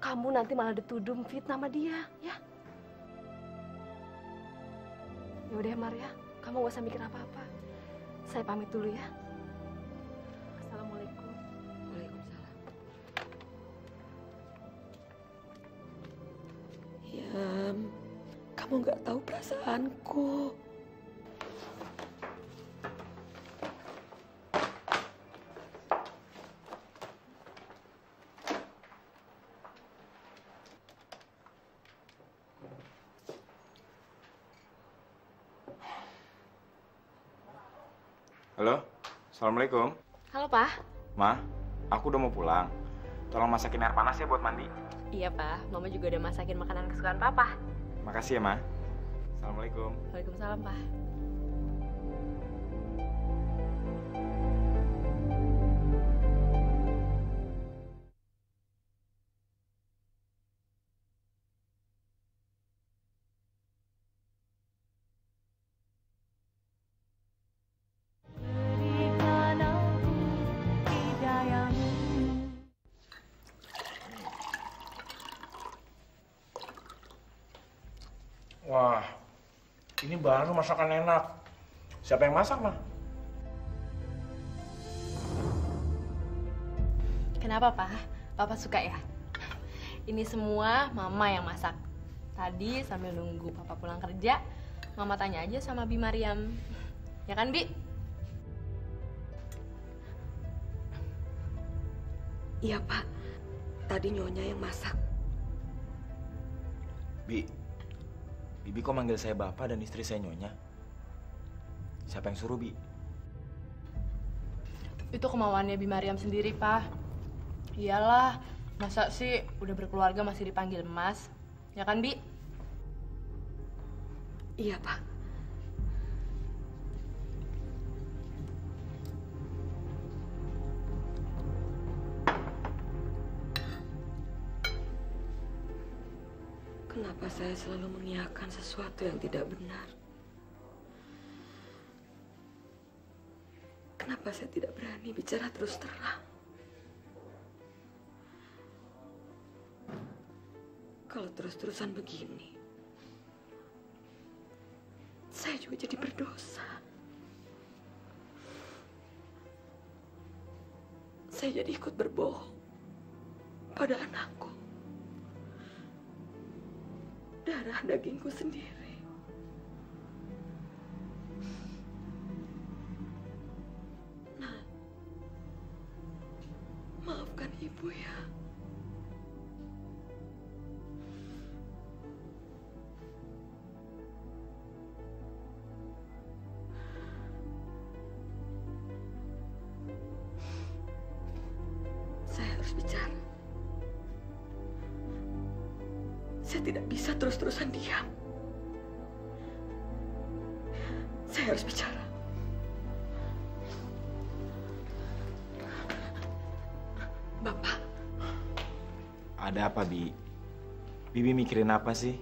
S8: kamu nanti malah dituduh fitnah sama dia, ya. Yaudah, Mar ya. Kamu nggak usah mikir apa-apa. Saya pamit dulu ya. Assalamualaikum.
S9: Waalaikumsalam. Yam, kamu nggak tahu perasaanku.
S11: Halo, Assalamualaikum.
S10: Halo, Pak.
S11: Ma, aku udah mau pulang. Tolong masakin air panas ya buat mandi.
S10: Iya, Pak. Mama juga udah masakin makanan kesukaan Papa.
S11: Makasih ya, Ma. Assalamualaikum.
S10: Waalaikumsalam, Pak.
S6: Wah, ini baru masakan enak. Siapa yang masak, Ma?
S10: Kenapa, Pak? Papa suka ya? Ini semua Mama yang masak. Tadi sambil nunggu Papa pulang kerja, Mama tanya aja sama Bi Mariam. Ya kan, Bi?
S9: Iya, Pak. Tadi Nyonya yang masak.
S11: Bibi kok manggil saya bapak dan istri saya Nyonya? Siapa yang suruh, Bi?
S10: Itu kemauannya Bi Mariam sendiri, Pak. Iyalah, masa sih udah berkeluarga masih dipanggil Mas? Ya kan, Bi?
S9: Iya, Pak. Kenapa saya selalu mengiyakan sesuatu yang tidak benar? Kenapa saya tidak berani bicara terus terang? Kalau terus-terusan begini, saya juga jadi berdosa. Saya jadi ikut berbohong pada anakku. Darah dagingku sendiri. Nah, maafkan ibu ya.
S2: Saya tidak bisa terus-terusan diam. Saya harus bicara. Bapak.
S6: Ada apa, Bi? Bibi mikirin apa sih?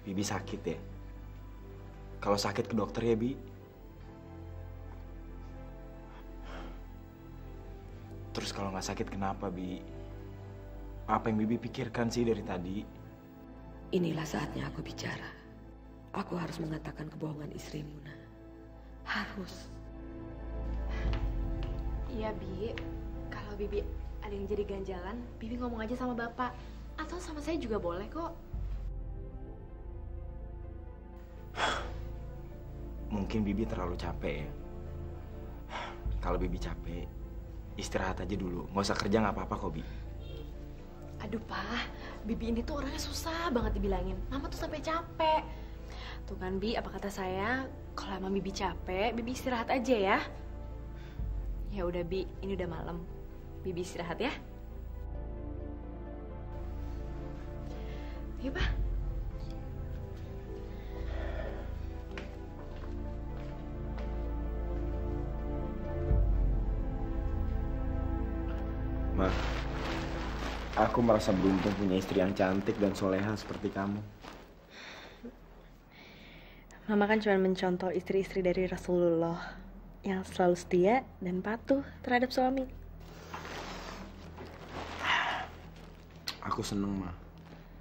S6: Bibi sakit ya? Kalau sakit ke dokter ya, Bi. Terus kalau nggak sakit kenapa, Bi? Apa yang Bibi pikirkan sih dari tadi?
S9: Inilah saatnya aku bicara. Aku harus mengatakan kebohongan istrimu, Nah. Harus.
S10: Iya, Bi. Kalau Bibi ada yang jadi ganjalan, Bibi ngomong aja sama Bapak. Atau sama saya juga boleh kok.
S6: Mungkin Bibi terlalu capek ya. Kalau Bibi capek, istirahat aja dulu. Nggak usah kerja nggak apa-apa kok, Bi.
S10: Aduh, Pak. Bibi ini tuh orangnya susah banget dibilangin. Mama tuh sampai capek. Tuh kan, Bi, apa kata saya? Kalau emang Bibi capek, Bibi istirahat aja ya. Ya udah, Bi, ini udah malam. Bibi istirahat ya. Yuk, Pak.
S6: Ma, aku merasa beruntung punya istri yang cantik dan soleha seperti kamu.
S8: Mama kan cuma mencontoh istri-istri dari Rasulullah yang selalu setia dan patuh terhadap suami.
S6: Aku seneng, Ma.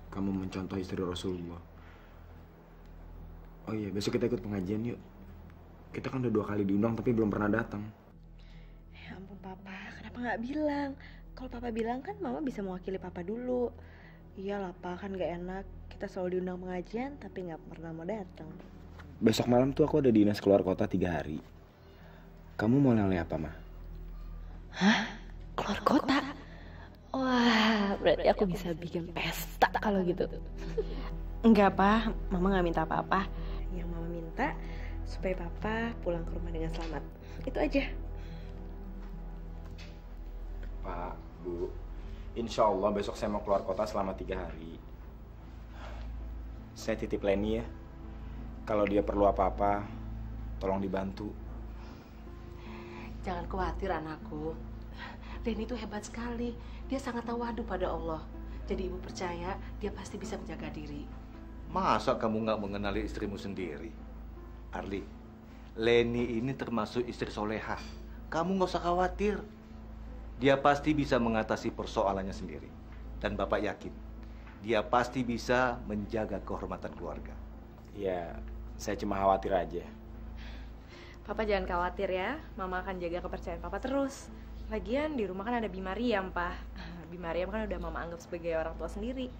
S6: Kamu mencontoh istri Rasulullah. Oh iya, besok kita ikut pengajian yuk. Kita kan udah 2 kali diundang tapi belum pernah datang.
S8: Ya ampun, Papa. Kenapa nggak bilang? Kalau Papa bilang kan Mama bisa mewakili Papa dulu. Iyalah, Pak, kan nggak enak. Kita selalu diundang pengajian tapi nggak pernah mau datang.
S6: Besok malam tuh aku ada dinas keluar kota 3 hari. Kamu mau oleh apa, Ma?
S10: Hah? Keluar kota? Wah, berarti aku bisa bikin pesta kalau gitu.
S8: Enggak, Pak. Mama nggak minta apa-apa. Yang Mama minta supaya Papa pulang ke rumah dengan selamat. Itu aja.
S6: Pak, Bu, insya Allah besok saya mau keluar kota selama 3 hari. Saya titip Leni ya. Kalau dia perlu apa-apa, tolong dibantu.
S8: Jangan khawatir, anakku. Leni itu hebat sekali. Dia sangat tawadu pada Allah. Jadi ibu percaya dia pasti bisa menjaga diri.
S7: Masa kamu nggak mengenali istrimu sendiri? Arli, Leni ini termasuk istri soleha. Kamu nggak usah khawatir. Dia pasti bisa mengatasi persoalannya sendiri. Dan Bapak yakin, dia pasti bisa menjaga kehormatan keluarga.
S6: Ya, saya cuma khawatir aja.
S10: Papa jangan khawatir ya. Mama akan jaga kepercayaan Papa terus. Lagian di rumah kan ada Bi Mariam, Pak. Bi Mariam kan udah Mama anggap sebagai orang tua sendiri.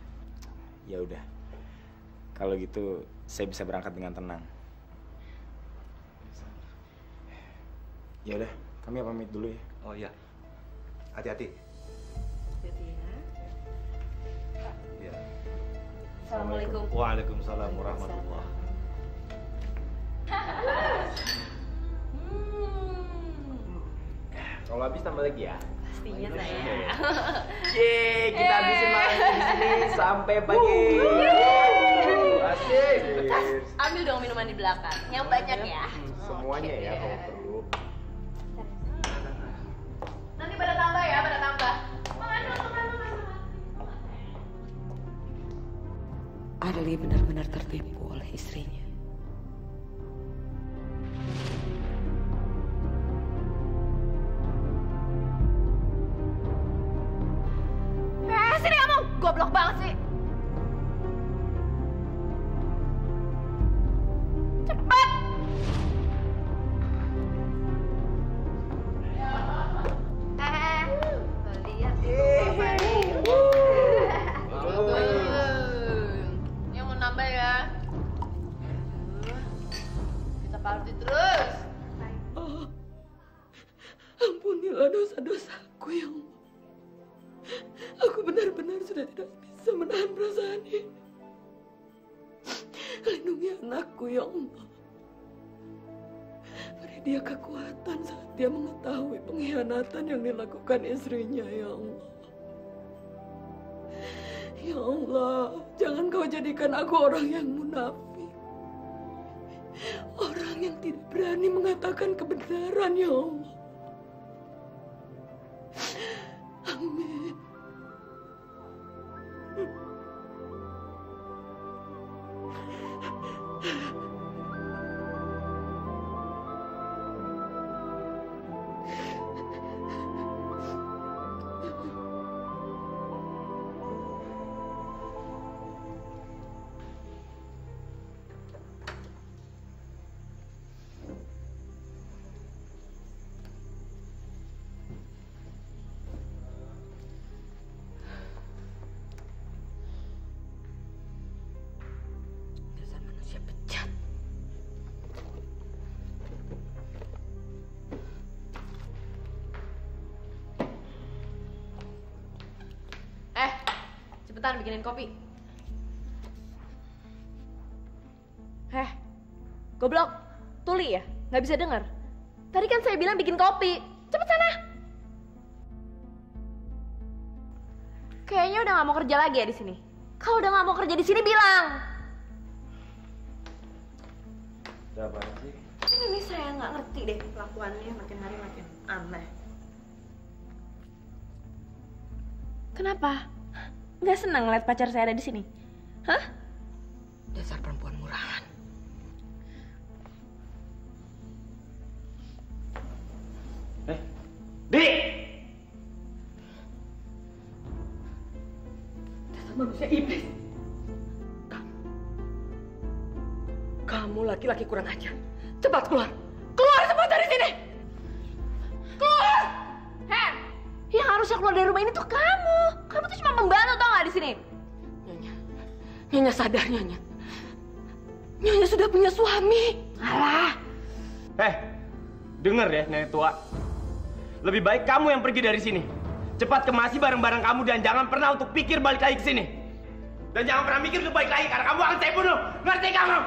S6: Ya udah. Kalau gitu, saya bisa berangkat dengan tenang. Ya udah, kami pamit dulu ya.
S7: Oh iya. Hati-hati.
S8: Hati-hati ya.
S7: Ya.
S10: Assalamualaikum.
S7: Waalaikumsalam warahmatullahi.
S6: Kalau habis tambah lagi ya.
S10: Pastinya saya.
S6: Yeay, kita habisin malamnya di sini sampai pagi. Asik.
S10: Ambil dong minuman di belakang. Yang banyak ya.
S6: Semuanya ya kalau perlu.
S10: Nanti pada tambah ya, pada tambah.
S9: Arli benar-benar tertipu oleh istrinya.
S10: Sini kamu, goblok banget sih. Cepat. Lihat ini mau nambah ya. Kita party terus.
S2: Oh, ampunilah dosa-dosaku ya Allah. Aku benar-benar sudah tidak bisa menahan perasaan ini. Lindungi anakku ya Allah. Beri dia kekuatan saat dia mengetahui pengkhianatan yang dilakukan istrinya, ya Allah. Ya Allah, jangan kau jadikan aku orang yang munafik. Orang yang tidak berani mengatakan kebenaran, ya Allah. Amin. Dasar manusia bejat.
S10: Cepetan bikinin kopi. Goblok. Tuli ya? Nggak bisa denger. Tadi kan saya bilang bikin kopi. Cepet sana. Kayaknya udah nggak mau kerja lagi ya di sini. Kalau udah nggak mau kerja di sini bilang.
S11: Ada apa sih?
S5: Ini saya nggak ngerti deh kelakuannya makin hari makin aneh.
S10: Kenapa? Nggak senang ngeliat pacar saya ada di sini? Hah?
S9: Dasar perempuan murahan.
S1: Dik!
S2: Dasar manusia iblis. Kamu laki-laki kurang ajar. Cepat keluar. Keluar cepat dari sini. Keluar!
S10: Yang harusnya keluar dari rumah ini tuh kamu. Kamu tuh cuma membantu tau nggak di sini?
S2: Nyonya sadar, Nyonya. Nyonya sudah punya suami.
S10: Alah.
S1: Dengar ya nenek tua. Lebih baik kamu yang pergi dari sini. Cepat kemasi barang-barang kamu dan jangan pernah untuk pikir balik lagi ke sini. Dan jangan pernah mikir untuk balik lagi karena kamu akan saya bunuh. Ngerti kamu?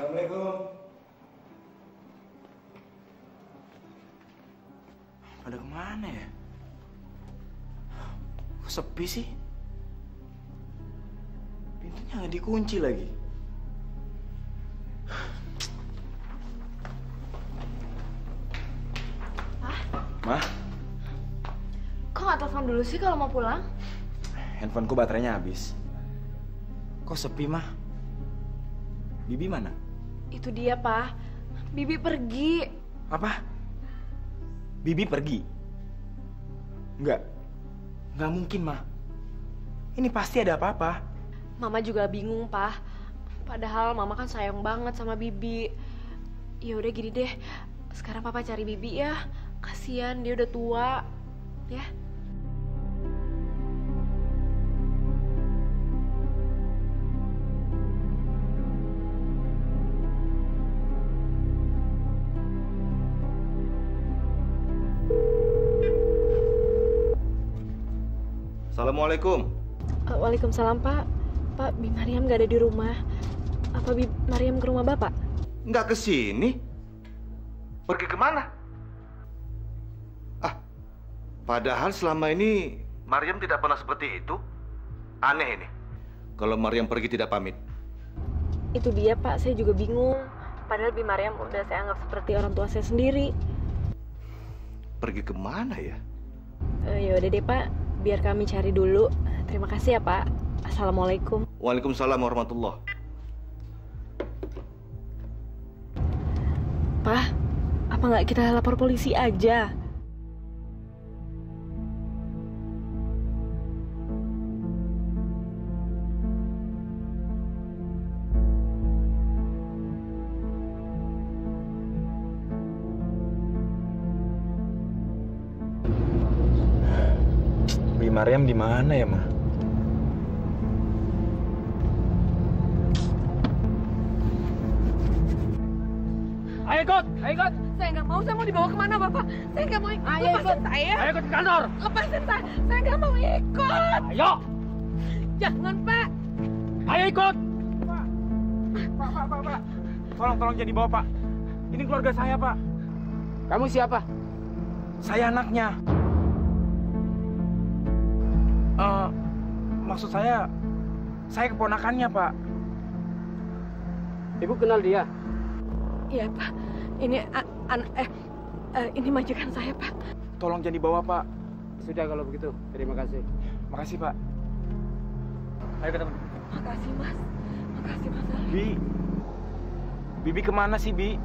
S11: Assalamualaikum.
S6: Pada kemana ya? Kok sepi sih? Pintunya nggak dikunci lagi. Mah?
S10: Kok nggak telepon dulu sih kalau mau pulang?
S6: Handphoneku baterainya habis. Kok sepi, Mah? Bibi mana?
S10: Itu dia, Pak. Bibi pergi.
S6: Apa? Bibi pergi? Nggak mungkin, Mah. Ini pasti ada apa-apa.
S10: Mama juga bingung, Pak. Padahal Mama kan sayang banget sama Bibi. Ya udah gini deh. Sekarang Papa cari Bibi ya. Kasian dia udah tua. Ya.
S7: Assalamualaikum.
S10: Waalaikumsalam, Pak. Pak, Bi Mariam gak ada di rumah. Apa Bi Mariam ke rumah Bapak?
S7: Nggak ke sini? Pergi kemana? Padahal selama ini Mariam tidak pernah seperti itu. Aneh ini. Kalau Mariam pergi tidak pamit.
S10: Itu dia, Pak. Saya juga bingung. Padahal Bi Mariam udah saya anggap seperti orang tua saya sendiri.
S7: pergi kemana ya?
S10: Ya udah deh Pak, biar kami cari dulu. Terima kasih ya Pak. Assalamualaikum.
S7: Waalaikumsalam warahmatullah.
S10: Pak, apa nggak kita lapor polisi aja?
S11: Mariam di mana ya, Ma?
S1: Ayo ikut, ayo ikut.
S2: Saya nggak mau, saya mau dibawa kemana Bapak? Saya nggak mau ikut.
S1: Ayo
S2: Lepasin
S1: ikut.
S2: saya.
S1: Ayo ikut ke kantor.
S2: Lepasin saya nggak mau ikut.
S1: Ayo.
S2: Jangan Pak.
S1: Ayo ikut. Pak. Tolong jangan dibawa, Pak. Ini keluarga saya, Pak. Kamu siapa? Saya anaknya. Maksud saya keponakannya, Pak. Ibu kenal dia?
S2: Iya Pak. Ini ini majikan saya Pak.
S1: Tolong jangan dibawa, Pak. Sudah kalau begitu. Terima kasih. Makasih, Pak. Ayo ketemu.
S2: Makasih Mas. Makasih Mas Ali.
S1: Bibi kemana sih, Bi?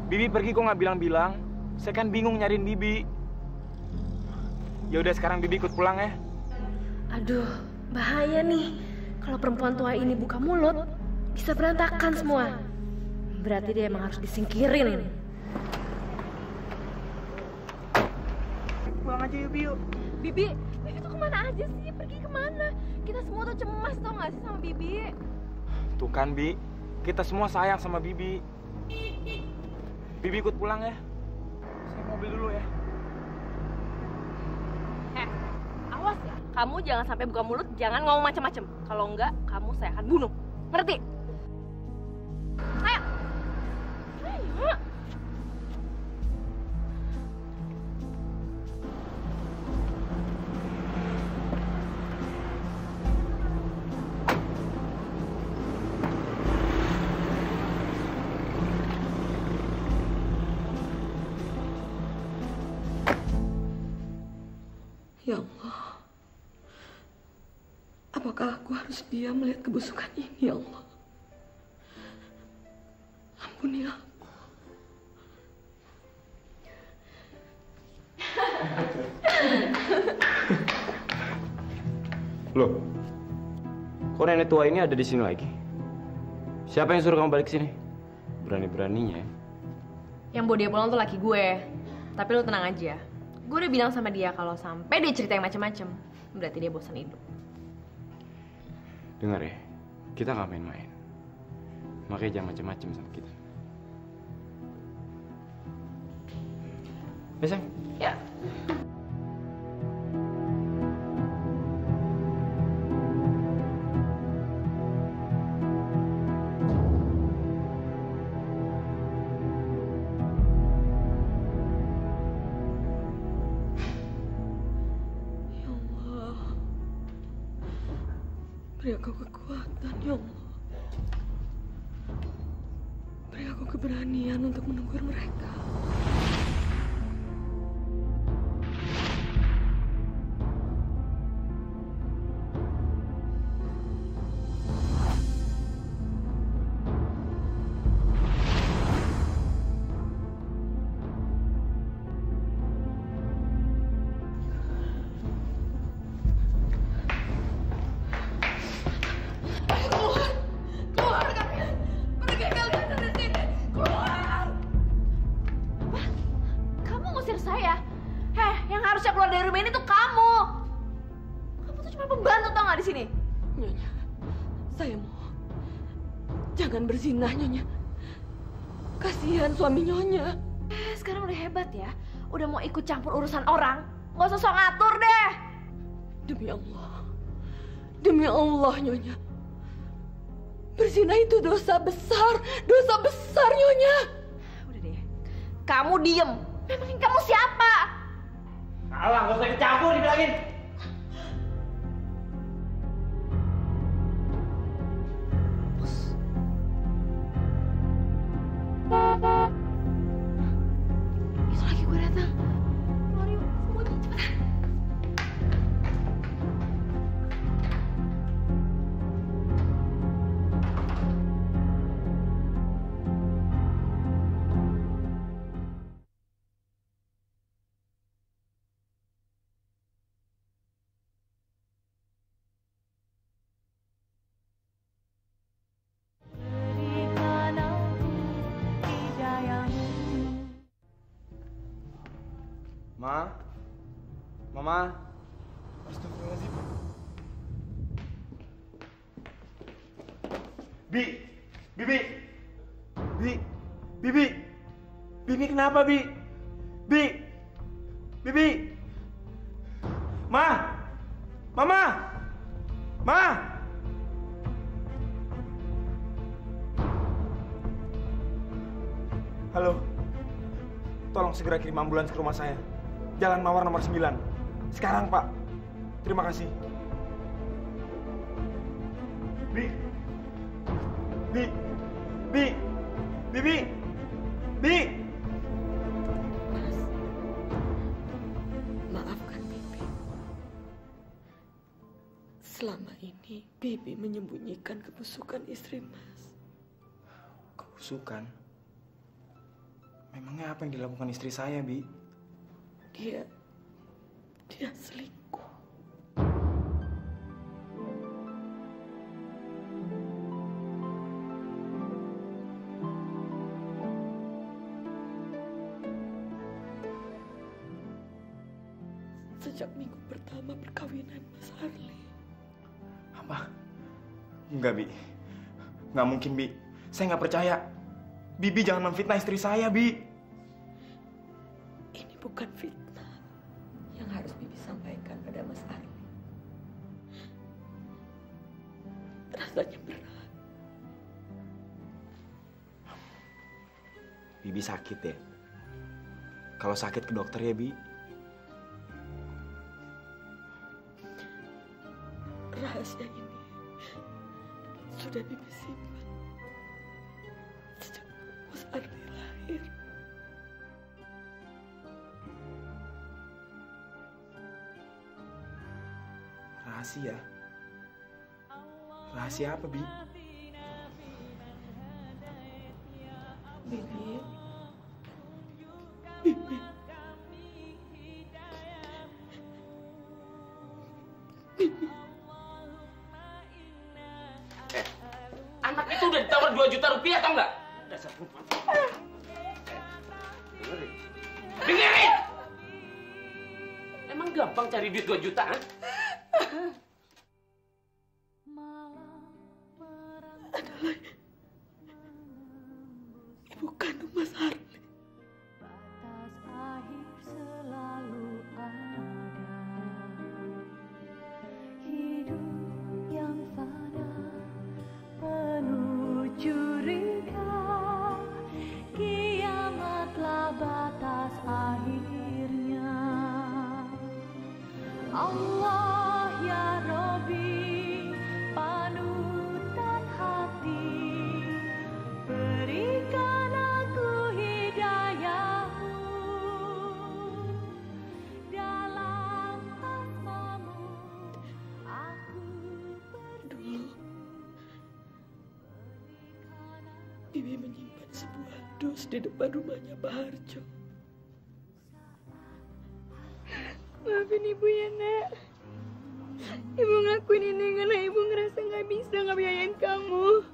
S1: Bibi pergi kok nggak bilang-bilang. Saya kan bingung nyariin Bibi. Ya udah sekarang Bibi ikut pulang ya.
S10: Aduh, bahaya nih. Kalau perempuan tua ini buka mulut, bisa berantakan semua. Berarti dia emang harus disingkirin.
S1: Pulang aja yuk, Biu.
S10: Bibi tuh kemana aja sih? Pergi kemana? Kita semua tuh cemas tau gak sih sama Bibi?
S1: Tuh kan, Bi. Kita semua sayang sama Bibi. Bibi ikut pulang ya. Saya mobil dulu ya.
S10: Awas ya, kamu jangan sampai buka mulut, jangan ngomong macam-macam. Kalau enggak, kamu saya akan bunuh. Ngerti? Ayo. Ayo.
S9: Ya Allah, apakah aku harus diam melihat kebusukan ini, ya Allah? Ampuni aku.
S1: Loh, kok nenek tua ini ada di sini lagi? Siapa yang suruh kamu balik sini? Berani-beraninya ya.
S10: Yang bawa dia pulang tuh laki gue. Tapi lu tenang aja. Gue udah bilang sama dia kalau sampai dia cerita yang macam-macam, berarti dia bosan hidup.
S1: Dengar ya, kita nggak main-main. Makanya jangan macam-macam sama kita. Ya, sayang?
S10: Ya.
S9: Beri aku kekuatan, ya Allah. Beri aku keberanian untuk menegur mereka. Berzinah, Nyonya. Kasihan suami Nyonya.
S10: Sekarang udah hebat ya. Udah mau ikut campur urusan orang. Gak usah sok ngatur deh.
S9: Demi Allah. Demi Allah, Nyonya. Berzinah itu dosa besar. Dosa besar, Nyonya.
S10: Udah deh. Kamu diem. Memangin kamu siapa?
S1: Alah, gak usah ikut campur dibilangin.
S11: Ma? Mama? Astagfirullahaladzim. Bi! Bibi! Bibi! Bibi kenapa, Bi? Bi! Bibi! Ma! Mama! Ma! Halo. Tolong segera kirim ambulans ke rumah saya. Jalan Mawar nomor 9. Sekarang, Pak. Terima kasih. Bi! Bi! Bi! Bibi! Bi!
S9: Mas, maafkan Bibi. Selama ini Bibi menyembunyikan kebusukan istri Mas.
S11: Kebusukan? Memangnya apa yang dilakukan istri saya, Bi?
S9: Dia selingkuh. Sejak minggu pertama perkawinan Mas Arli.
S11: Apa? Enggak, Bi. Nggak mungkin, Bi. Saya nggak percaya. Bibi jangan memfitnah istri saya, Bi.
S9: Ini bukan fitnah yang harus Bibi sampaikan pada Mas Arli. Rasanya berat.
S11: Bibi sakit ya? Kalau sakit ke dokter ya, Bi.
S9: Rahasia ini sudah Bibi simpan sejak Mas Arli lahir.
S11: Rahasia? Rahasia apa, Bi?
S9: Bibi. Bibi. Bibi.
S1: Anak itu udah ditawar 2 juta rupiah, tau nggak? Dasar perempuan. Dengerin! Emang gampang cari duit 2 juta, kan?
S9: Adalah ibu kandung Mas Arli.
S13: Allah ya Robbi, panutan hati, berikan aku hidayahmu dalam asmamu aku
S9: Dulu Bibi menyimpan sebuah dus di depan rumahnya Pak Harjo.
S3: Maafin ibu ya, Nak. Ibu ngelakuin ini karena ibu ngerasa nggak bisa ngebiayain kamu.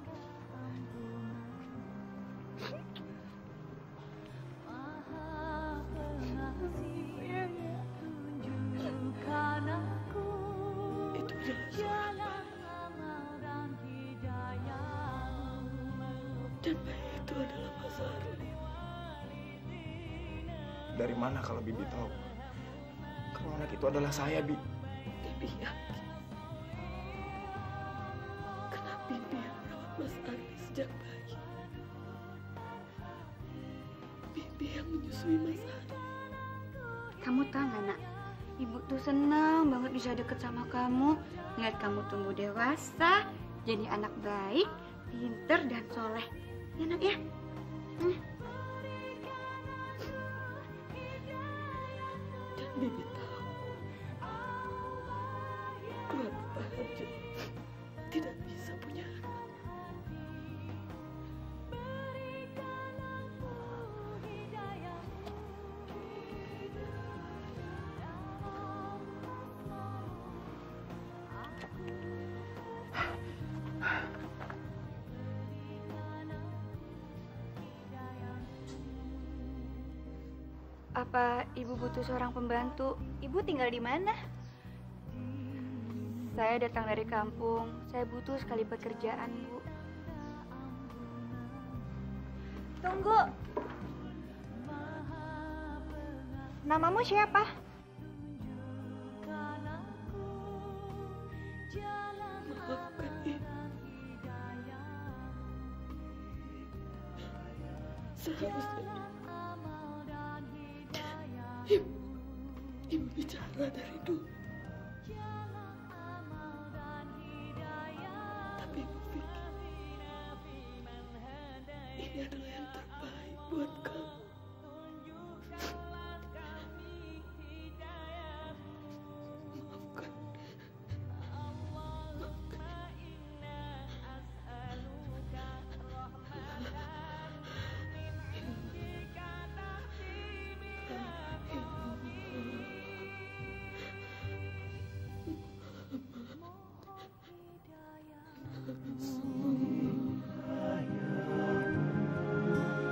S9: Itu adalah dan bayi itu adalah Mas Arli.
S11: Dari mana kalau Bibi tahu? Kalau anak itu adalah saya, Bi.
S9: Bibi yakin. Karena Bibi yang merawat Mas Arli sejak bayi. Bibi yang menyusui Mas Arli.
S3: Kamu tahu nggak, Nak? Ibu tuh senang banget bisa deket sama kamu. Lihat kamu tumbuh dewasa, jadi anak baik, pinter dan soleh. Ya, Nak ya?
S9: Dan Bibi tahu keluarga Pak Harjo tidak bisa punya anak.
S3: Apa Ibu butuh seorang pembantu? Ibu tinggal di mana? Saya datang dari kampung. Saya butuh sekali pekerjaan, Bu. Tunggu. Namamu siapa?
S2: Maafkan Ibu. Seharusnya Ibu bicara dari dulu. Tapi Ibu pikir ini adalah yang terbaik buat kamu. Maafkan.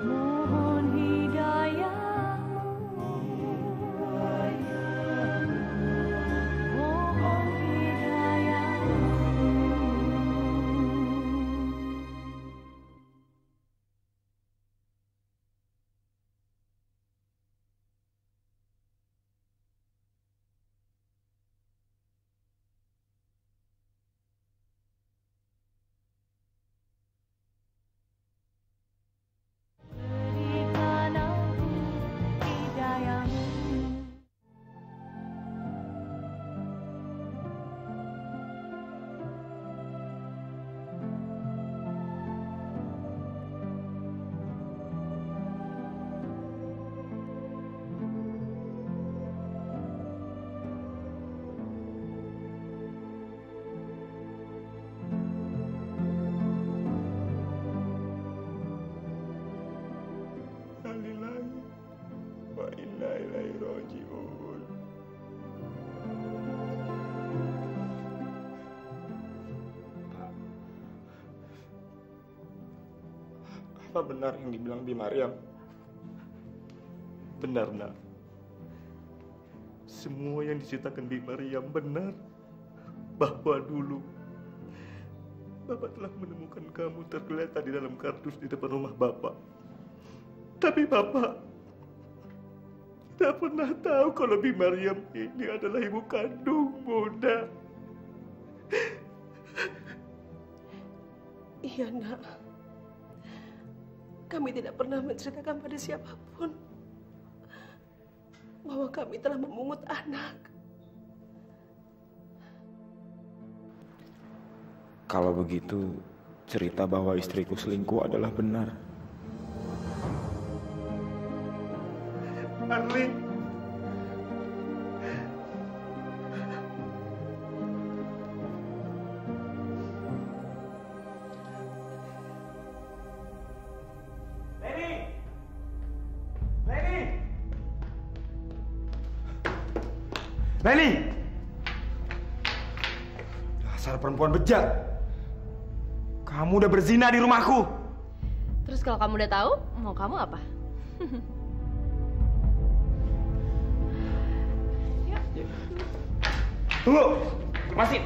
S13: Mohon hidayahmu, mohon hidayahmu. Berikan aku hidayahmu.
S11: Innalillahi wa inna ilaihi raji'un. Apa benar yang dibilang Bi Maryam? Benar, Nak. Semua yang diceritakan Bi Maryam benar. Bahwa dulu Bapak telah menemukan kamu tergeletak di dalam kardus di depan rumah Bapak. Tapi Bapak tidak pernah tahu kalau Bi Maryam ini adalah ibu kandung Bunda.
S2: Iya, Nak. Kami tidak pernah menceritakan pada siapapun bahwa kami telah memungut anak.
S11: Kalau begitu, cerita bahwa istriku selingkuh adalah benar. Arli. Leni! Dasar perempuan bejat. Kamu udah berzina di rumahku.
S10: Terus kalau kamu udah tahu, mau kamu apa?
S1: Tunggu, lepasin.